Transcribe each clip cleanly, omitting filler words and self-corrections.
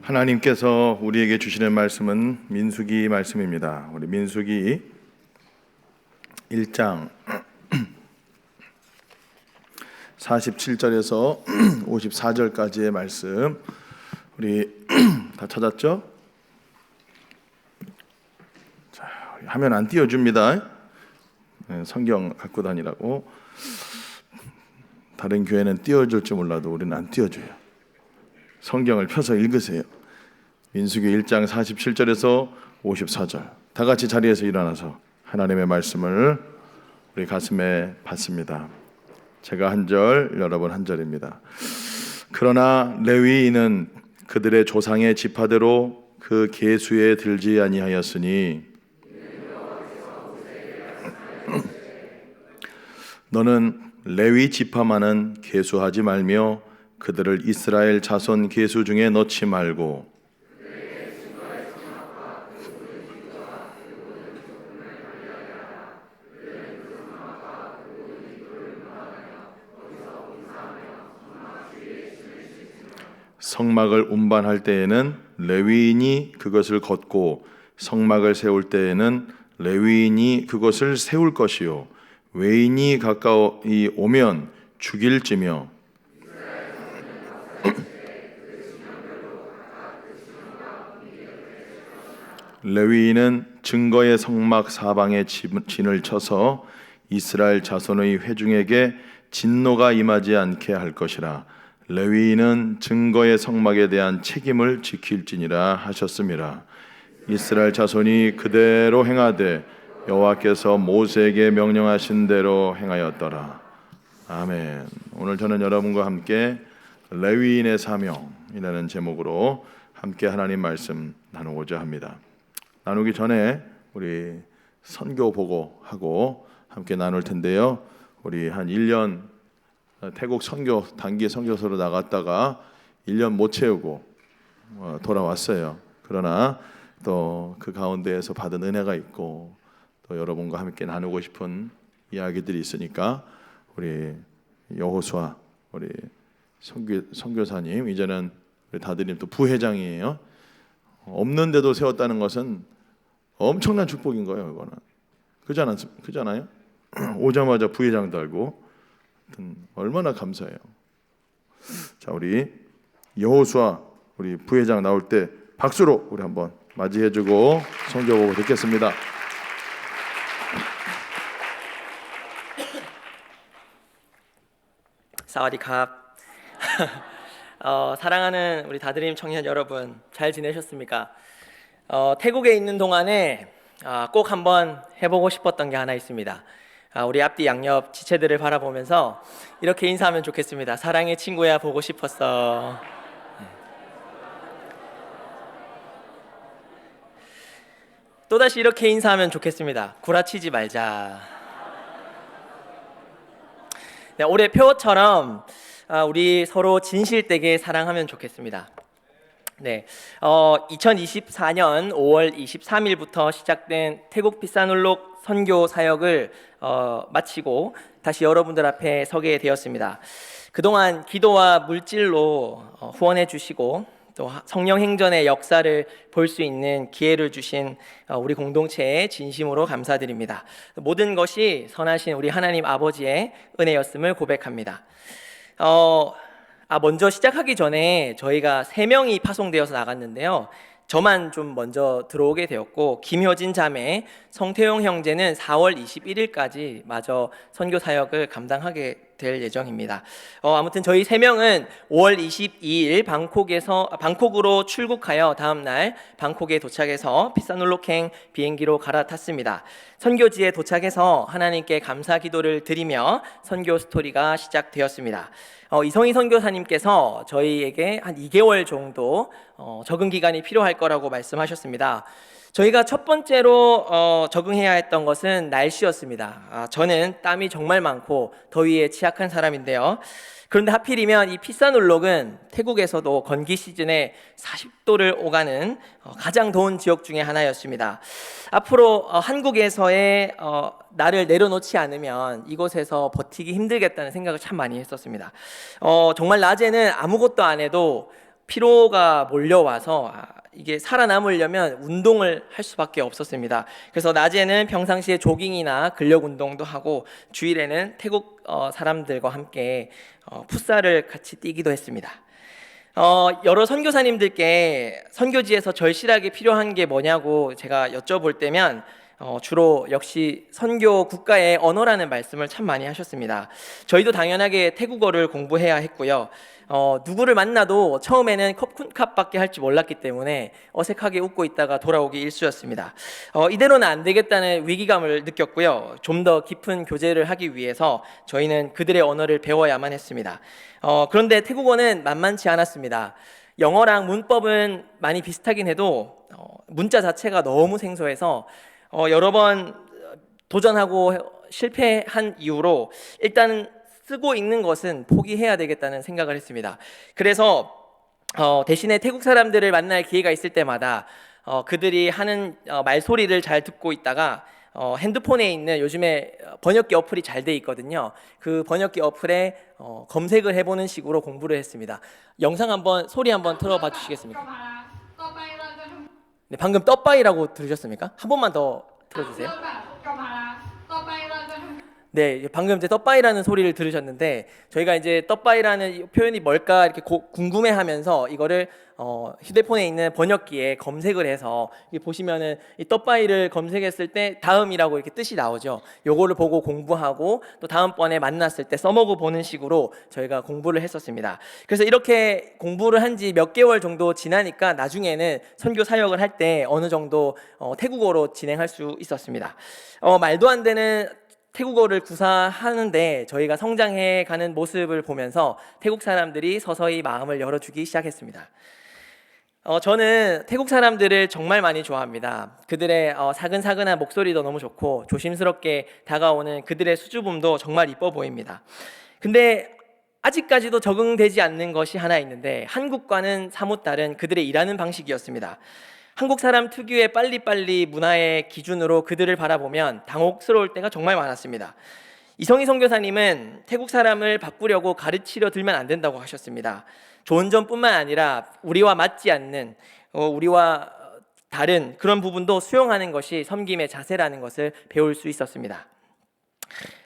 하나님께서 우리에게 주시는 말씀은 민수기 말씀입니다. 우리 민수기 1장 47절에서 54절까지의 말씀, 우리 다 찾았죠? 자, 화면 안 띄워줍니다. 성경 갖고 다니라고. 다른 교회는 띄워줄지 몰라도 우리는 안 띄워줘요. 성경을 펴서 읽으세요. 민수기 1장 47절에서 54절. 다 같이 자리에서 일어나서 하나님의 말씀을 우리 가슴에 받습니다. 제가 한 절, 여러분 한 절입니다. 그러나 레위인은 그들의 조상의 지파대로 그 계수에 들지 아니하였으니 너는 레위 지파만은 계수하지 말며 그들을 이스라엘 자손 계수 중에 넣지 말고 성막을 운반할 때에는 레위인이 그것을 걷고 성막을 세울 때에는 레위인이 그것을 세울 것이요 외인이 가까이 오면 죽일지며 레위인은 증거의 성막 사방에 진을 쳐서 이스라엘 자손의 회중에게 진노가 임하지 않게 할 것이라. 레위인은 증거의 성막에 대한 책임을 지킬지니라 하셨습니다. 이스라엘 자손이 그대로 행하되 여호와께서 모세에게 명령하신 대로 행하였더라. 아멘. 오늘 저는 여러분과 함께 레위인의 사명이라는 제목으로 함께 하나님 말씀 나누고자 합니다. 나누기 전에 우리 선교 보고하고 함께 나눌 텐데요. 우리 한 1년 태국 선교 단기 선교소로 나갔다가 1년 못 채우고 돌아왔어요. 그러나 또 그 가운데에서 받은 은혜가 있고 또 여러분과 함께 나누고 싶은 이야기들이 있으니까 우리 여호수아 우리 선교사님, 이제는 우리 다들님 또 부회장이에요. 없는데도 세웠다는 것은 엄청난 축복인 거예요. 이거는 그잖아요. 오자마자 부회장 달고 얼마나 감사해요. 자, 우리 여호수아 우리 부회장 나올 때 박수로 우리 한번 맞이해주고 성경보고 듣겠습니다. 사와디캅. 사랑하는 우리 다드림 청년 여러분, 잘 지내셨습니까? 태국에 있는 동안에 꼭 한번 해보고 싶었던 게 하나 있습니다. 우리 앞뒤 양옆 지체들을 바라보면서 이렇게 인사하면 좋겠습니다. 사랑의 친구야, 보고 싶었어. 또다시 이렇게 인사하면 좋겠습니다. 구라치지 말자. 네, 올해 표어처럼 우리 서로 진실되게 사랑하면 좋겠습니다. 네, 2024년 5월 23일부터 시작된 태국 피사눌록 선교 사역을 마치고 다시 여러분들 앞에 서게 되었습니다. 그동안 기도와 물질로 후원해 주시고 또 성령 행전의 역사를 볼 수 있는 기회를 주신 우리 공동체에 진심으로 감사드립니다. 모든 것이 선하신 우리 하나님 아버지의 은혜였음을 고백합니다. 먼저 시작하기 전에 저희가 3명이 파송되어서 나갔는데요. 저만 좀 먼저 들어오게 되었고 김효진 자매, 성태용 형제는 4월 21일까지 마저 선교 사역을 감당하게 될 예정입니다. 아무튼 저희 3명은 5월 22일 방콕으로 출국하여 다음 날 방콕에 도착해서 피사눌록행 비행기로 갈아탔습니다. 선교지에 도착해서 하나님께 감사 기도를 드리며 선교 스토리가 시작되었습니다. 이성희 선교사님께서 저희에게 한 2개월 정도 적응 기간이 필요할 거라고 말씀하셨습니다. 저희가 첫 번째로 적응해야 했던 것은 날씨였습니다. 저는 땀이 정말 많고 더위에 취약한 사람인데요. 그런데 하필이면 이 피사눌록은 태국에서도 건기 시즌에 40도를 오가는 가장 더운 지역 중에 하나였습니다. 앞으로 한국에서의 나를 내려놓지 않으면 이곳에서 버티기 힘들겠다는 생각을 참 많이 했었습니다. 정말 낮에는 아무것도 안 해도 피로가 몰려와서 이게 살아남으려면 운동을 할 수밖에 없었습니다. 그래서 낮에는 평상시에 조깅이나 근력 운동도 하고 주일에는 태국 사람들과 함께 풋살을 같이 뛰기도 했습니다. 여러 선교사님들께 선교지에서 절실하게 필요한 게 뭐냐고 제가 여쭤볼 때면 주로 역시 선교 국가의 언어라는 말씀을 참 많이 하셨습니다. 저희도 당연하게 태국어를 공부해야 했고요. 누구를 만나도 처음에는 컵쿤캅밖에 할 줄 몰랐기 때문에 어색하게 웃고 있다가 돌아오기 일쑤였습니다. 이대로는 안 되겠다는 위기감을 느꼈고요. 좀 더 깊은 교제를 하기 위해서 저희는 그들의 언어를 배워야만 했습니다. 그런데 태국어는 만만치 않았습니다. 영어랑 문법은 많이 비슷하긴 해도 문자 자체가 너무 생소해서 여러 번 도전하고 실패한 이후로 일단 쓰고 읽는 것은 포기해야 되겠다는 생각을 했습니다. 그래서 대신에 태국 사람들을 만날 기회가 있을 때마다 그들이 하는 말소리를 잘 듣고 있다가 핸드폰에 있는 요즘에 번역기 어플이 잘 돼 있거든요. 그 번역기 어플에 검색을 해보는 식으로 공부를 했습니다. 영상 소리 한번 틀어봐 주시겠습니까? 네, 방금 떡바이라고 들으셨습니까? 한 번만 더 틀어주세요. 네, 방금 이제 떡바이라는 소리를 들으셨는데 저희가 이제 떡바이라는 표현이 뭘까 이렇게 궁금해하면서 이거를 휴대폰에 있는 번역기에 검색을 해서 보시면은 이 떡바이를 검색했을 때 다음이라고 이렇게 뜻이 나오죠. 요거를 보고 공부하고 또 다음번에 만났을 때 써먹어 보는 식으로 저희가 공부를 했었습니다. 그래서 이렇게 공부를 한 지 몇 개월 정도 지나니까 나중에는 선교 사역을 할 때 어느 정도 태국어로 진행할 수 있었습니다. 말도 안 되는 태국어를 구사하는데 저희가 성장해 가는 모습을 보면서 태국 사람들이 서서히 마음을 열어주기 시작했습니다. 저는 태국 사람들을 정말 많이 좋아합니다. 그들의 사근사근한 목소리도 너무 좋고 조심스럽게 다가오는 그들의 수줍음도 정말 이뻐 보입니다. 근데 아직까지도 적응되지 않는 것이 하나 있는데 한국과는 사뭇 다른 그들의 일하는 방식이었습니다. 한국 사람 특유의 빨리빨리 문화의 기준으로 그들을 바라보면 당혹스러울 때가 정말 많았습니다. 이성희 선교사님은 태국 사람을 바꾸려고 가르치려 들면 안 된다고 하셨습니다. 좋은 점뿐만 아니라 우리와 맞지 않는 우리와 다른 그런 부분도 수용하는 것이 섬김의 자세라는 것을 배울 수 있었습니다.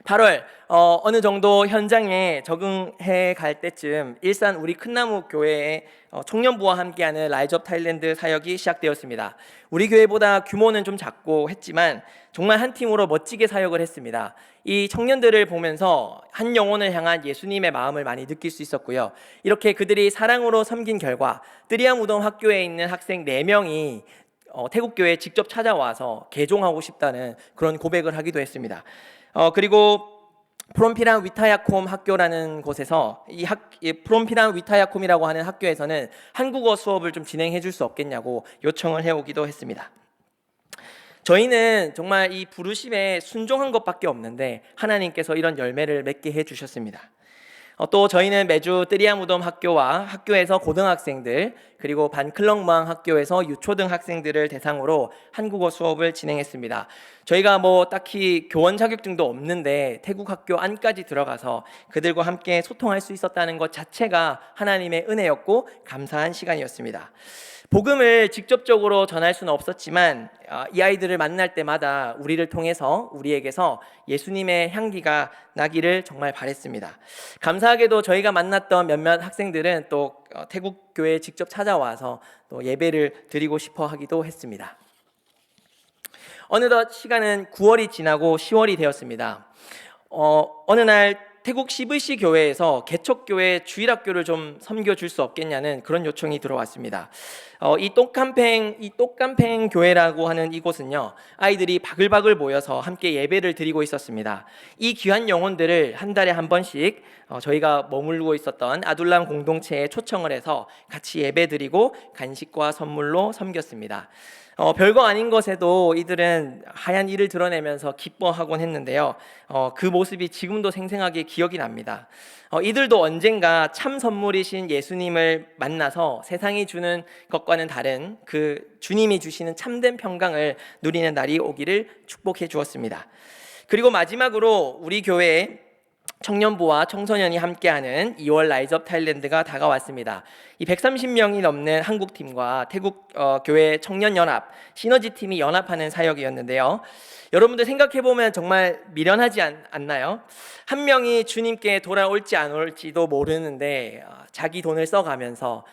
8월 어느 정도 현장에 적응해 갈 때쯤 일산 우리 큰나무 교회의 청년부와 함께하는 라이즈 업 타일랜드 사역이 시작되었습니다. 우리 교회보다 규모는 좀 작고 했지만 정말 한 팀으로 멋지게 사역을 했습니다. 이 청년들을 보면서 한 영혼을 향한 예수님의 마음을 많이 느낄 수 있었고요. 이렇게 그들이 사랑으로 섬긴 결과 뜨리아무덤 학교에 있는 학생 4명이 태국교회에 직접 찾아와서 개종하고 싶다는 그런 고백을 하기도 했습니다. 그리고 프롬피랑 위타야콤 학교라는 곳에서 이 프롬피랑 위타야콤이라고 하는 학교에서는 한국어 수업을 좀 진행해 줄 수 없겠냐고 요청을 해오기도 했습니다. 저희는 정말 이 부르심에 순종한 것밖에 없는데 하나님께서 이런 열매를 맺게 해주셨습니다. 또 저희는 매주 뜨리아무덤 학교와 학교에서 고등학생들 그리고 반클럭무항 학교에서 유초등 학생들을 대상으로 한국어 수업을 진행했습니다. 저희가 딱히 교원 자격증도 없는데 태국 학교 안까지 들어가서 그들과 함께 소통할 수 있었다는 것 자체가 하나님의 은혜였고 감사한 시간이었습니다. 복음을 직접적으로 전할 수는 없었지만 이 아이들을 만날 때마다 우리를 통해서 우리에게서 예수님의 향기가 나기를 정말 바랬습니다. 감사하게도 저희가 만났던 몇몇 학생들은 또 태국 교회에 직접 찾아와서 또 예배를 드리고 싶어 하기도 했습니다. 어느덧 시간은 9월이 지나고 10월이 되었습니다. 어느 날 태국 CVC 교회에서 개척교회 주일학교를 좀 섬겨줄 수 없겠냐는 그런 요청이 들어왔습니다. 이 똑감팽 교회라고 하는 이곳은요, 아이들이 바글바글 모여서 함께 예배를 드리고 있었습니다. 이 귀한 영혼들을 한 달에 한 번씩 저희가 머물고 있었던 아둘람 공동체에 초청을 해서 같이 예배 드리고 간식과 선물로 섬겼습니다. 별거 아닌 것에도 이들은 하얀 이를 드러내면서 기뻐하곤 했는데요. 그 모습이 지금도 생생하게 기억이 납니다. 이들도 언젠가 참 선물이신 예수님을 만나서 세상이 주는 것과는 다른 그 주님이 주시는 참된 평강을 누리는 날이 오기를 축복해 주었습니다. 그리고 마지막으로 우리 교회에 청년부와 청소년이 함께하는 2월 라이즈 업 타일랜드가 다가왔습니다. 이 130명이 넘는 한국 팀과 태국 교회 청년 연합 시너지 팀이 연합하는 사역이었는데요. 여러분들 생각해 보면 정말 미련하지 않나요? 한 명이 주님께 돌아올지 안 올지도 모르는데 자기 돈을 써가면서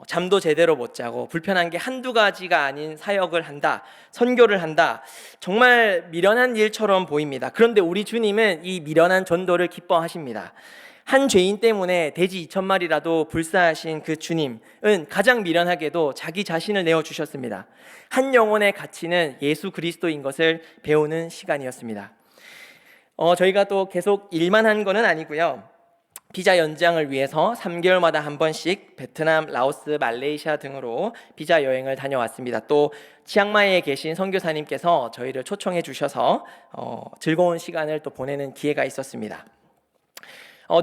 잠도 제대로 못 자고 불편한 게 한두 가지가 아닌 사역을 한다, 선교를 한다. 정말 미련한 일처럼 보입니다. 그런데 우리 주님은 이 미련한 전도를 기뻐하십니다. 한 죄인 때문에 돼지 2,000마리라도 불사하신 그 주님은 가장 미련하게도 자기 자신을 내어주셨습니다. 한 영혼의 가치는 예수 그리스도인 것을 배우는 시간이었습니다. 저희가 또 계속 일만 한 거는 아니고요. 비자 연장을 위해서 3개월마다 한 번씩 베트남, 라오스, 말레이시아 등으로 비자 여행을 다녀왔습니다. 또 치앙마이에 계신 선교사님께서 저희를 초청해 주셔서 즐거운 시간을 또 보내는 기회가 있었습니다.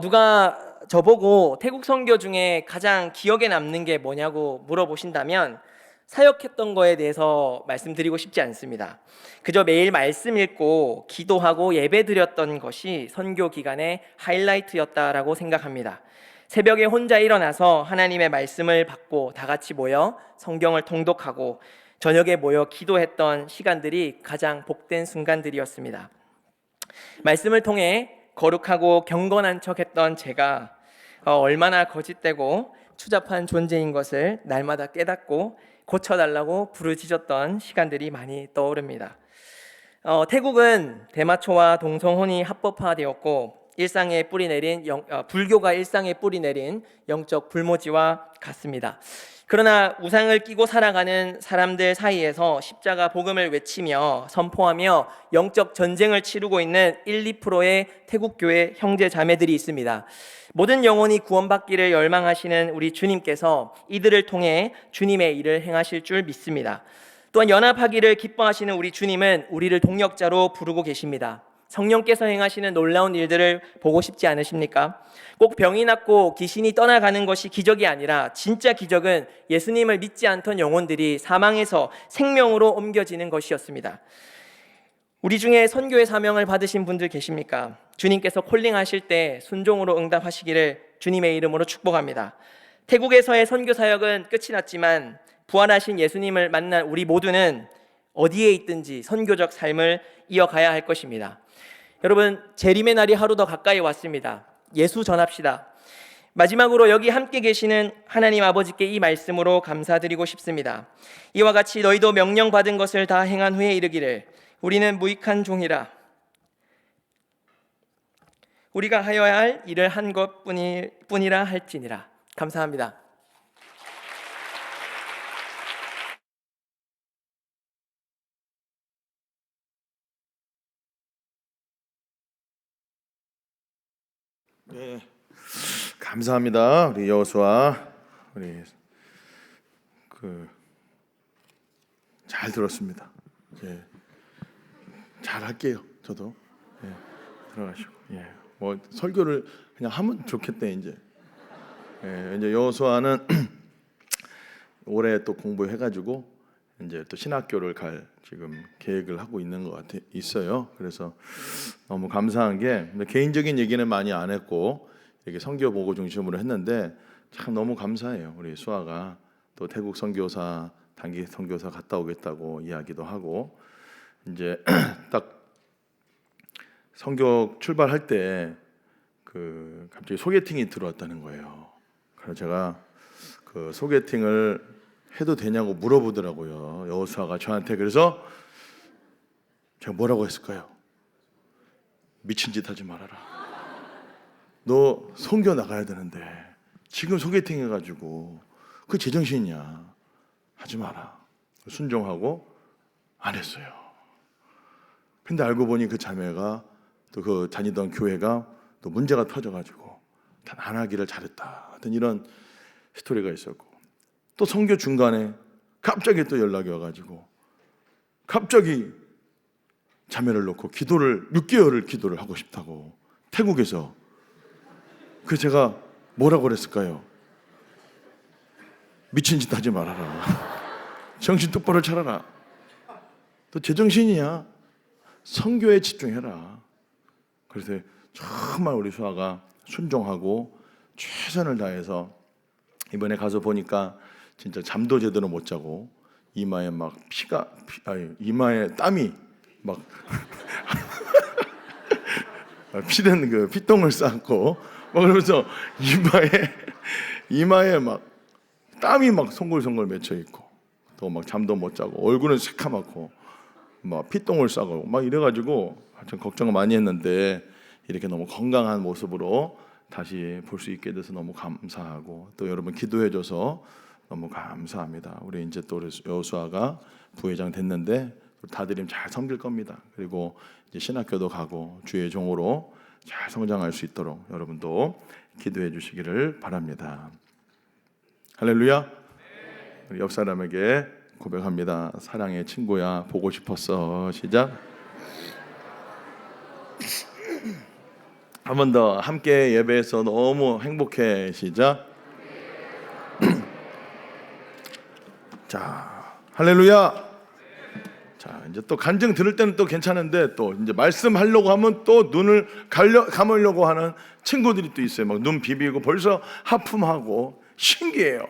누가 저보고 태국 선교 중에 가장 기억에 남는 게 뭐냐고 물어보신다면 사역했던 거에 대해서 말씀드리고 싶지 않습니다. 그저 매일 말씀 읽고 기도하고 예배 드렸던 것이 선교 기간의 하이라이트였다라고 생각합니다. 새벽에 혼자 일어나서 하나님의 말씀을 받고 다 같이 모여 성경을 통독하고 저녁에 모여 기도했던 시간들이 가장 복된 순간들이었습니다. 말씀을 통해 거룩하고 경건한 척했던 제가 얼마나 거짓되고 추잡한 존재인 것을 날마다 깨닫고 고쳐달라고 부르짖었던 시간들이 많이 떠오릅니다. 태국은 대마초와 동성혼이 합법화되었고 일상에 뿌리 내린 불교가 일상에 뿌리 내린 영적 불모지와 같습니다. 그러나 우상을 끼고 살아가는 사람들 사이에서 십자가 복음을 외치며 선포하며 영적 전쟁을 치르고 있는 1, 2%의 태국교회 형제 자매들이 있습니다. 모든 영혼이 구원받기를 열망하시는 우리 주님께서 이들을 통해 주님의 일을 행하실 줄 믿습니다. 또한 연합하기를 기뻐하시는 우리 주님은 우리를 동역자로 부르고 계십니다. 성령께서 행하시는 놀라운 일들을 보고 싶지 않으십니까? 꼭 병이 낫고 귀신이 떠나가는 것이 기적이 아니라 진짜 기적은 예수님을 믿지 않던 영혼들이 사망에서 생명으로 옮겨지는 것이었습니다. 우리 중에 선교의 사명을 받으신 분들 계십니까? 주님께서 콜링하실 때 순종으로 응답하시기를 주님의 이름으로 축복합니다. 태국에서의 선교 사역은 끝이 났지만 부활하신 예수님을 만난 우리 모두는 어디에 있든지 선교적 삶을 이어가야 할 것입니다. 여러분, 재림의 날이 하루 더 가까이 왔습니다. 예수 전합시다. 마지막으로 여기 함께 계시는 하나님 아버지께 이 말씀으로 감사드리고 싶습니다. 이와 같이 너희도 명령받은 것을 다 행한 후에 이르기를 우리는 무익한 종이라 우리가 하여야 할 일을 한 것뿐이라 할지니라. 감사합니다. 네, 감사합니다. 우리 여호수아 우리 잘 들었습니다. 예, 잘 할게요. 저도 들어가시고 뭐 설교를 그냥 하면 좋겠대 이제. 이제 여호수아는 올해 또 공부해가지고 이제 또 신학교를 갈 지금 계획을 하고 있는 것 있어요. 그래서 너무 감사한 게 개인적인 얘기는 많이 안 했고 이렇게 선교 보고 중심으로 했는데 참 너무 감사해요. 우리 수아가 또 태국 선교사 단기 선교사 갔다 오겠다고 이야기도 하고 이제 딱 선교 출발할 때 갑자기 소개팅이 들어왔다는 거예요. 그래서 제가 그 소개팅을 해도 되냐고 물어보더라고요. 여호수아가 저한테. 그래서 제가 뭐라고 했을까요? 미친 짓 하지 말아라. 너 선교 나가야 되는데 지금 소개팅 해가지고 그 제정신이냐. 하지 마라. 순종하고 안 했어요. 근데 알고 보니 그 자매가 또 그 다니던 교회가 또 문제가 터져가지고 단 안 하기를 잘했다. 하여튼 이런 스토리가 있었고 또 선교 중간에 갑자기 또 연락이 와가지고 갑자기 자매를 놓고 6개월을 기도를 하고 싶다고 태국에서. 그 제가 뭐라고 그랬을까요? 미친 짓 하지 말아라. 정신 똑바로 차려라. 또 제정신이야. 선교에 집중해라. 그래서 정말 우리 수아가 순종하고 최선을 다해서 이번에 가서 보니까 진짜 잠도 제대로 못 자고 이마에 막 이마에 땀이 막 피는 그 피똥을 쌓고 막 그러면서 이마에 막 땀이 막 송골송골 맺혀 있고 또 막 잠도 못 자고 얼굴은 새카맣고 막 피똥을 싸고 막 이래가지고 좀 걱정을 많이 했는데 이렇게 너무 건강한 모습으로 다시 볼 수 있게 돼서 너무 감사하고 또 여러분 기도해줘서 너무 감사합니다. 우리 이제 또 여호수아가 부회장 됐는데 다들이 잘 섬길 겁니다. 그리고 이제 신학교도 가고 주의 종으로 잘 성장할 수 있도록 여러분도 기도해 주시기를 바랍니다. 할렐루야. 우리 옆 사람에게 고백합니다. 사랑의 친구야, 보고 싶었어. 시작. 한 번 더 함께 예배해서 너무 행복해. 시작. 자, 할렐루야. 자, 이제 또 간증 들을 때는 또 괜찮은데 또 이제 말씀하려고 하면 또 눈을 감으려고 하는 친구들이 또 있어요. 막 눈 비비고 벌써 하품하고 신기해요.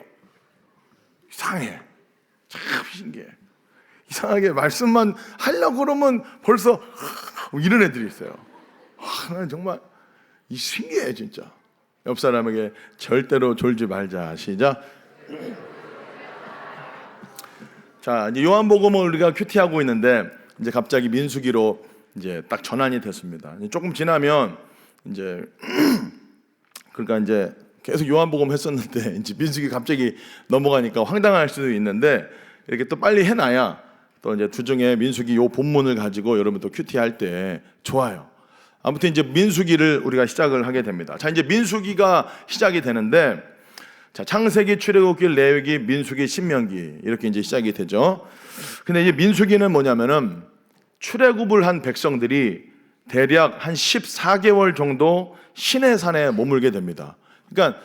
이상해. 참 신기해. 이상하게 말씀만 하려고 그러면 벌써 이런 애들이 있어요. 난 정말 신기해 진짜. 옆 사람에게 절대로 졸지 말자. 시작. 자, 이제 요한복음을 우리가 큐티하고 있는데 이제 갑자기 민수기로 이제 딱 전환이 됐습니다. 조금 지나면 이제 그러니까 이제 계속 요한복음 했었는데 이제 민수기 갑자기 넘어가니까 황당할 수도 있는데 이렇게 또 빨리 해놔야 또 이제 주중에 민수기 요 본문을 가지고 여러분 또 큐티할 때 좋아요. 아무튼 이제 민수기를 우리가 시작을 하게 됩니다. 자, 이제 민수기가 시작이 되는데 자, 창세기, 출애굽기, 레위기, 민수기, 신명기 이렇게 이제 시작이 되죠. 근데 이제 민수기는 뭐냐면은 출애굽을 한 백성들이 대략 한 14개월 정도 시내산에 머물게 됩니다. 그러니까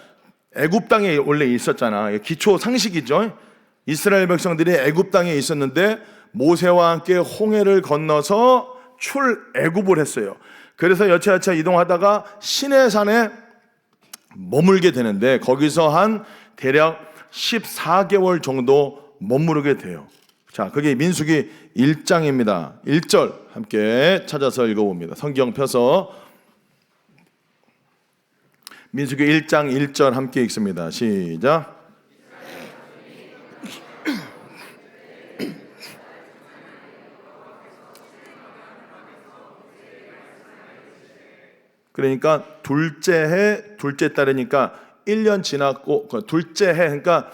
애굽 땅에 원래 있었잖아. 기초 상식이죠. 이스라엘 백성들이 애굽 땅에 있었는데 모세와 함께 홍해를 건너서 출애굽을 했어요. 그래서 여차여차 이동하다가 시내산에 머물게 되는데 거기서 한 대략 14개월 정도 머무르게 돼요. 자, 그게 민수기 1장입니다. 1절 함께 찾아서 읽어봅니다. 성경 펴서 민수기 1장 1절 함께 읽습니다. 시작. 그러니까 둘째 해, 둘째 달이니까 1년 지났고 둘째 해, 그러니까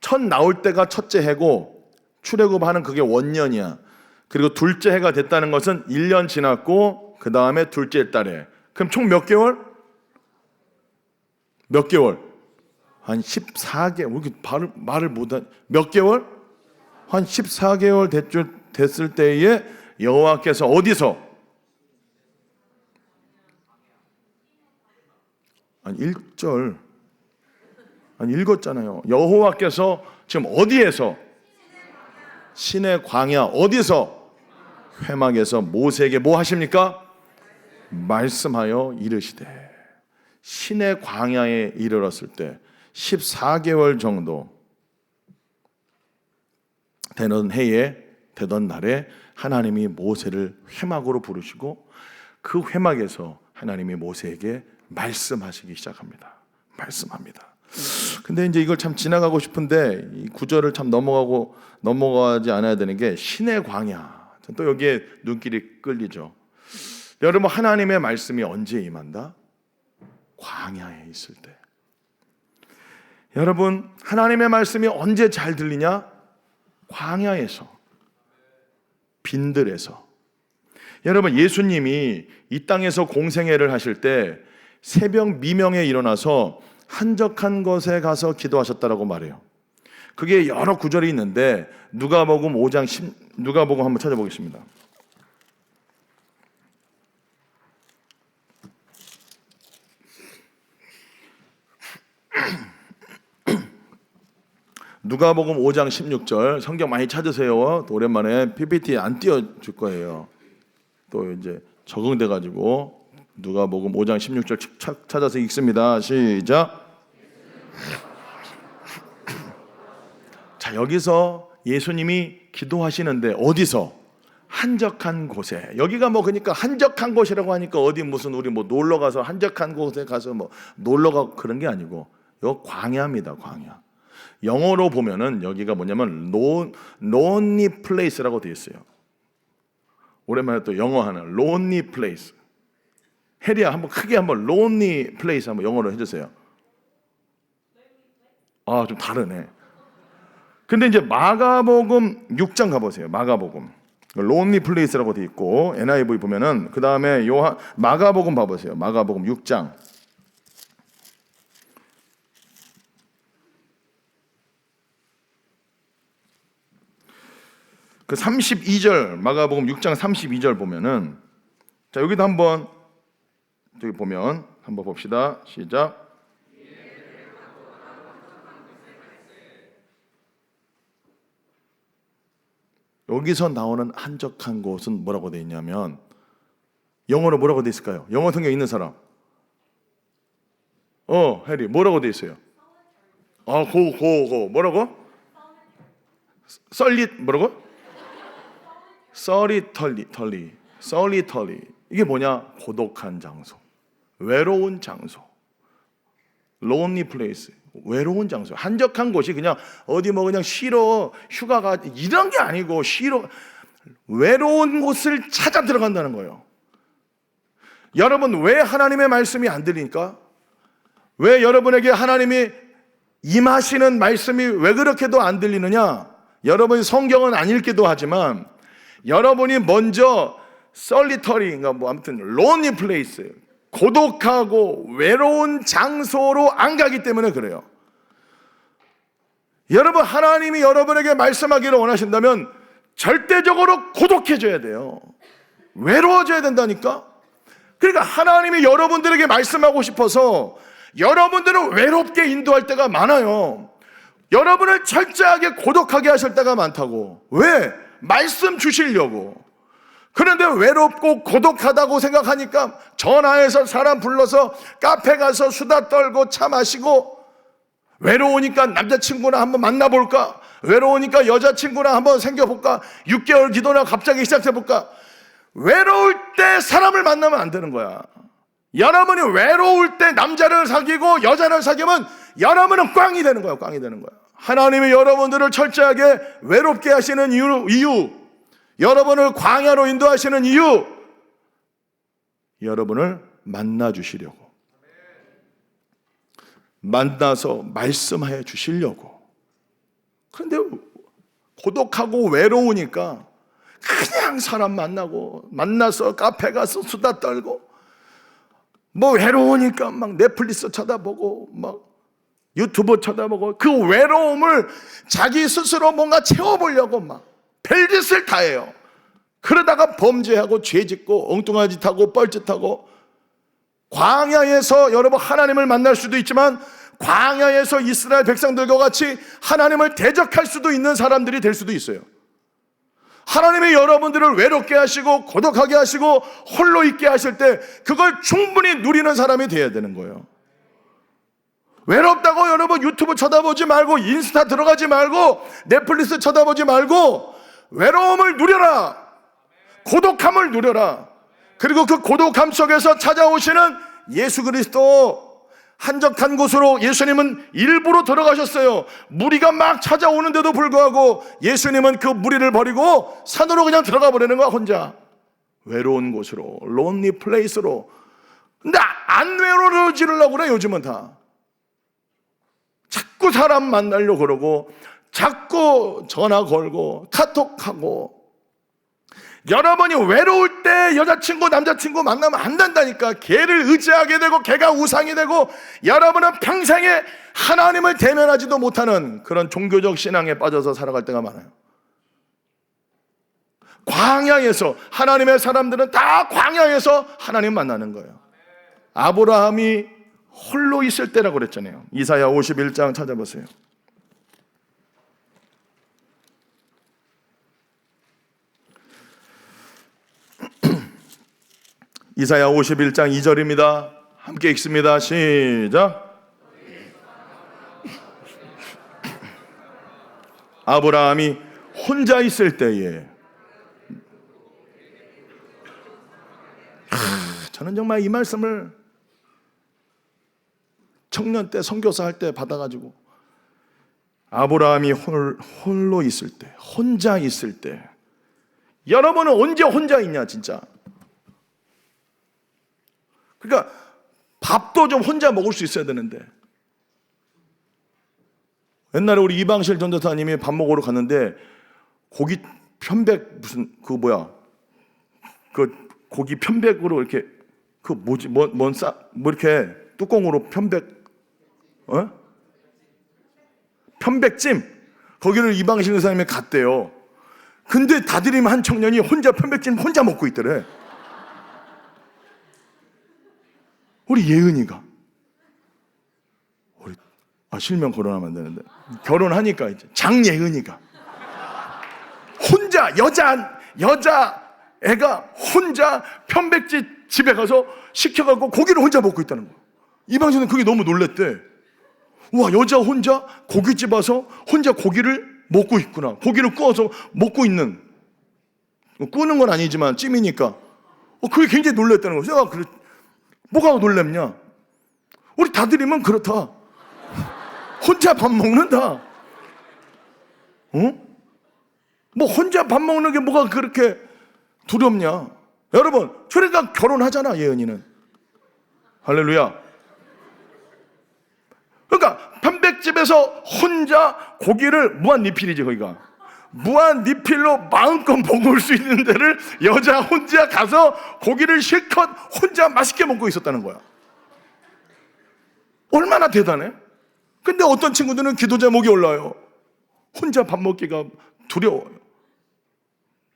첫 나올 때가 첫째 해고 출애굽하는 그게 원년이야. 그리고 둘째 해가 됐다는 것은 1년 지났고 그 다음에 둘째 달에. 그럼 총 몇 개월? 몇 개월? 한 14개월. 이렇게 말을 못한 몇 개월? 한 14개월 됐을 때에 여호와께서 어디서? 아니 1절 아니 읽었잖아요. 여호와께서 지금 어디에서? 신의 광야 어디서? 회막에서 모세에게 뭐 하십니까? 말씀하여 이르시되. 신의 광야에 이르렀을 때 14개월 정도 되던 해에 되던 날에 하나님이 모세를 회막으로 부르시고 그 회막에서 하나님이 모세에게 말씀하시기 시작합니다. 말씀합니다. 근데 이제 이걸 참 지나가고 싶은데 이 구절을 참 넘어가지 않아야 되는 게 신의 광야. 또 여기에 눈길이 끌리죠. 여러분, 하나님의 말씀이 언제 임한다? 광야에 있을 때. 여러분, 하나님의 말씀이 언제 잘 들리냐? 광야에서, 빈들에서. 여러분, 예수님이 이 땅에서 공생애를 하실 때 새벽 미명에 일어나서 한적한 곳에 가서 기도하셨다라고 말해요. 그게 여러 구절이 있는데 누가복음 5장 누가복음 한번 찾아보겠습니다. 누가복음 5장 16절 성경 많이 찾으세요. 또 오랜만에 PPT 안 띄워줄 거예요. 또 이제 적응돼 가지고 누가복음 5장 16절 찾아서 읽습니다. 시작. 자, 여기서 예수님이 기도하시는데 어디서? 한적한 곳에. 여기가 뭐 그러니까 한적한 곳이라고 하니까 어디 무슨 우리 뭐 놀러 가서 한적한 곳에 가서 뭐 놀러 가고 그런 게 아니고 요 광야입니다. 광야. 영어로 보면은 여기가 뭐냐면 lonely place라고 되어 있어요. 오랜만에 또 영어 하는 lonely place. 해리야 한번 크게 한번 lonely place 한번 영어로 해주세요. 아, 좀 다르네. 근데 이제 마가복음 6장 가보세요. 마가복음 lonely place라고 되어 있고 NIV 보면은 그 다음에 마가복음 봐보세요. 마가복음 6장. 그 32절 마가복음 6장 32절 보면은 자 여기도 한번 저기 보면 한번 봅시다. 시작. 여기서 나오는 한적한 곳은 뭐라고 되어 있냐면 영어로 뭐라고 되어 있을까요? 영어 성경 있는 사람. 해리 뭐라고 되어 있어요? 뭐라고? 뭐라고? solitary. 이게 뭐냐? 고독한 장소, 외로운 장소, lonely place, 외로운 장소, 한적한 곳이 그냥 어디 뭐 그냥 쉬러 휴가가 이런 게 아니고 쉬러 외로운 곳을 찾아 들어간다는 거예요. 여러분 왜 하나님의 말씀이 안 들리니까? 왜 여러분에게 하나님이 임하시는 말씀이 왜 그렇게도 안 들리느냐? 여러분이 성경은 안 읽기도 하지만 여러분이 먼저 solitary인가 뭐 아무튼 lonely place, 고독하고 외로운 장소로 안 가기 때문에 그래요. 여러분 하나님이 여러분에게 말씀하기를 원하신다면 절대적으로 고독해져야 돼요. 외로워져야 된다니까. 그러니까 하나님이 여러분들에게 말씀하고 싶어서 여러분들을 외롭게 인도할 때가 많아요. 여러분을 철저하게 고독하게 하실 때가 많다고. 왜? 말씀 주시려고. 그런데 외롭고 고독하다고 생각하니까 전화해서 사람 불러서 카페 가서 수다 떨고 차 마시고, 외로우니까 남자친구나 한번 만나볼까, 외로우니까 여자친구나 한번 생겨볼까, 6개월 기도나 갑자기 시작해볼까. 외로울 때 사람을 만나면 안 되는 거야. 여러분이 외로울 때 남자를 사귀고 여자를 사귀면 여러분은 꽝이 되는 거야. 꽝이 되는 거야. 하나님이 여러분들을 철저하게 외롭게 하시는 이유, 여러분을 광야로 인도하시는 이유, 여러분을 만나 주시려고, 만나서 말씀해 주시려고. 그런데 고독하고 외로우니까 그냥 사람 만나서 카페 가서 수다 떨고, 뭐 외로우니까 막 넷플릭스 쳐다보고 막 유튜브 쳐다보고, 그 외로움을 자기 스스로 뭔가 채워보려고 막 별짓을 다 해요. 그러다가 범죄하고 죄짓고 엉뚱한 짓하고 뻘짓하고, 광야에서 여러분 하나님을 만날 수도 있지만 광야에서 이스라엘 백성들과 같이 하나님을 대적할 수도 있는 사람들이 될 수도 있어요. 하나님이 여러분들을 외롭게 하시고 고독하게 하시고 홀로 있게 하실 때 그걸 충분히 누리는 사람이 되어야 되는 거예요. 외롭다고 여러분 유튜브 쳐다보지 말고, 인스타 들어가지 말고, 넷플릭스 쳐다보지 말고, 외로움을 누려라. 고독함을 누려라. 그리고 그 고독함 속에서 찾아오시는 예수 그리스도, 한적한 곳으로 예수님은 일부러 들어가셨어요. 무리가 막 찾아오는데도 불구하고 예수님은 그 무리를 버리고 산으로 그냥 들어가 버리는 거야, 혼자. 외로운 곳으로, lonely place로. 근데 안 외로워지려고 그래, 요즘은 다. 자꾸 사람 만나려고 그러고, 자꾸 전화 걸고 카톡하고. 여러분이 외로울 때 여자친구 남자친구 만나면 안 된다니까. 걔를 의지하게 되고 걔가 우상이 되고 여러분은 평생에 하나님을 대면하지도 못하는 그런 종교적 신앙에 빠져서 살아갈 때가 많아요. 광야에서, 하나님의 사람들은 다 광야에서 하나님 만나는 거예요. 아브라함이 홀로 있을 때라고 그랬잖아요. 이사야 51장 찾아보세요. 이사야 51장 2절입니다. 함께 읽습니다. 시작. 아브라함이 혼자 있을 때에, 저는 정말 이 말씀을 청년 때 선교사 할 때 받아가지고, 아브라함이 홀로 있을 때, 혼자 있을 때, 여러분은 언제 혼자 있냐 진짜. 그러니까 밥도 좀 혼자 먹을 수 있어야 되는데, 옛날에 우리 이방실 전도사님이 밥 먹으러 갔는데 고기 편백 무슨 그 고기 편백으로 이렇게 그 뭐지 뭐 이렇게 뚜껑으로 편백 편백찜 거기를 이방실 전도사님이 갔대요. 근데 다들이면 한 청년이 혼자 편백찜 혼자 먹고 있더래. 우리 예은이가 실명 거론하면 안 되는데 결혼하니까 이제 장예은이가 혼자 여자 애가 혼자 편백집 집에 가서 시켜갖고 고기를 혼자 먹고 있다는 거야. 이방신은 그게 너무 놀랬대. 우와, 여자 혼자 고깃집 와서 혼자 고기를 먹고 있구나. 고기를 구워서 먹고 있는, 구우는 건 아니지만 찜이니까 그게 굉장히 놀랬다는 거야. 그래, 뭐가 놀랍냐? 우리 다들이면 그렇다. 혼자 밥 먹는다. 뭐 혼자 밥 먹는 게 뭐가 그렇게 두렵냐? 여러분, 그러니까 결혼하잖아, 예은이는. 할렐루야. 그러니까 편백집에서 혼자 고기를 무한 리필이지, 거기가. 무한 리필로 마음껏 먹을 수 있는 데를 여자 혼자 가서 고기를 실컷 혼자 맛있게 먹고 있었다는 거야. 얼마나 대단해? 근데 어떤 친구들은 기도 제목이 올라요. 혼자 밥 먹기가 두려워요.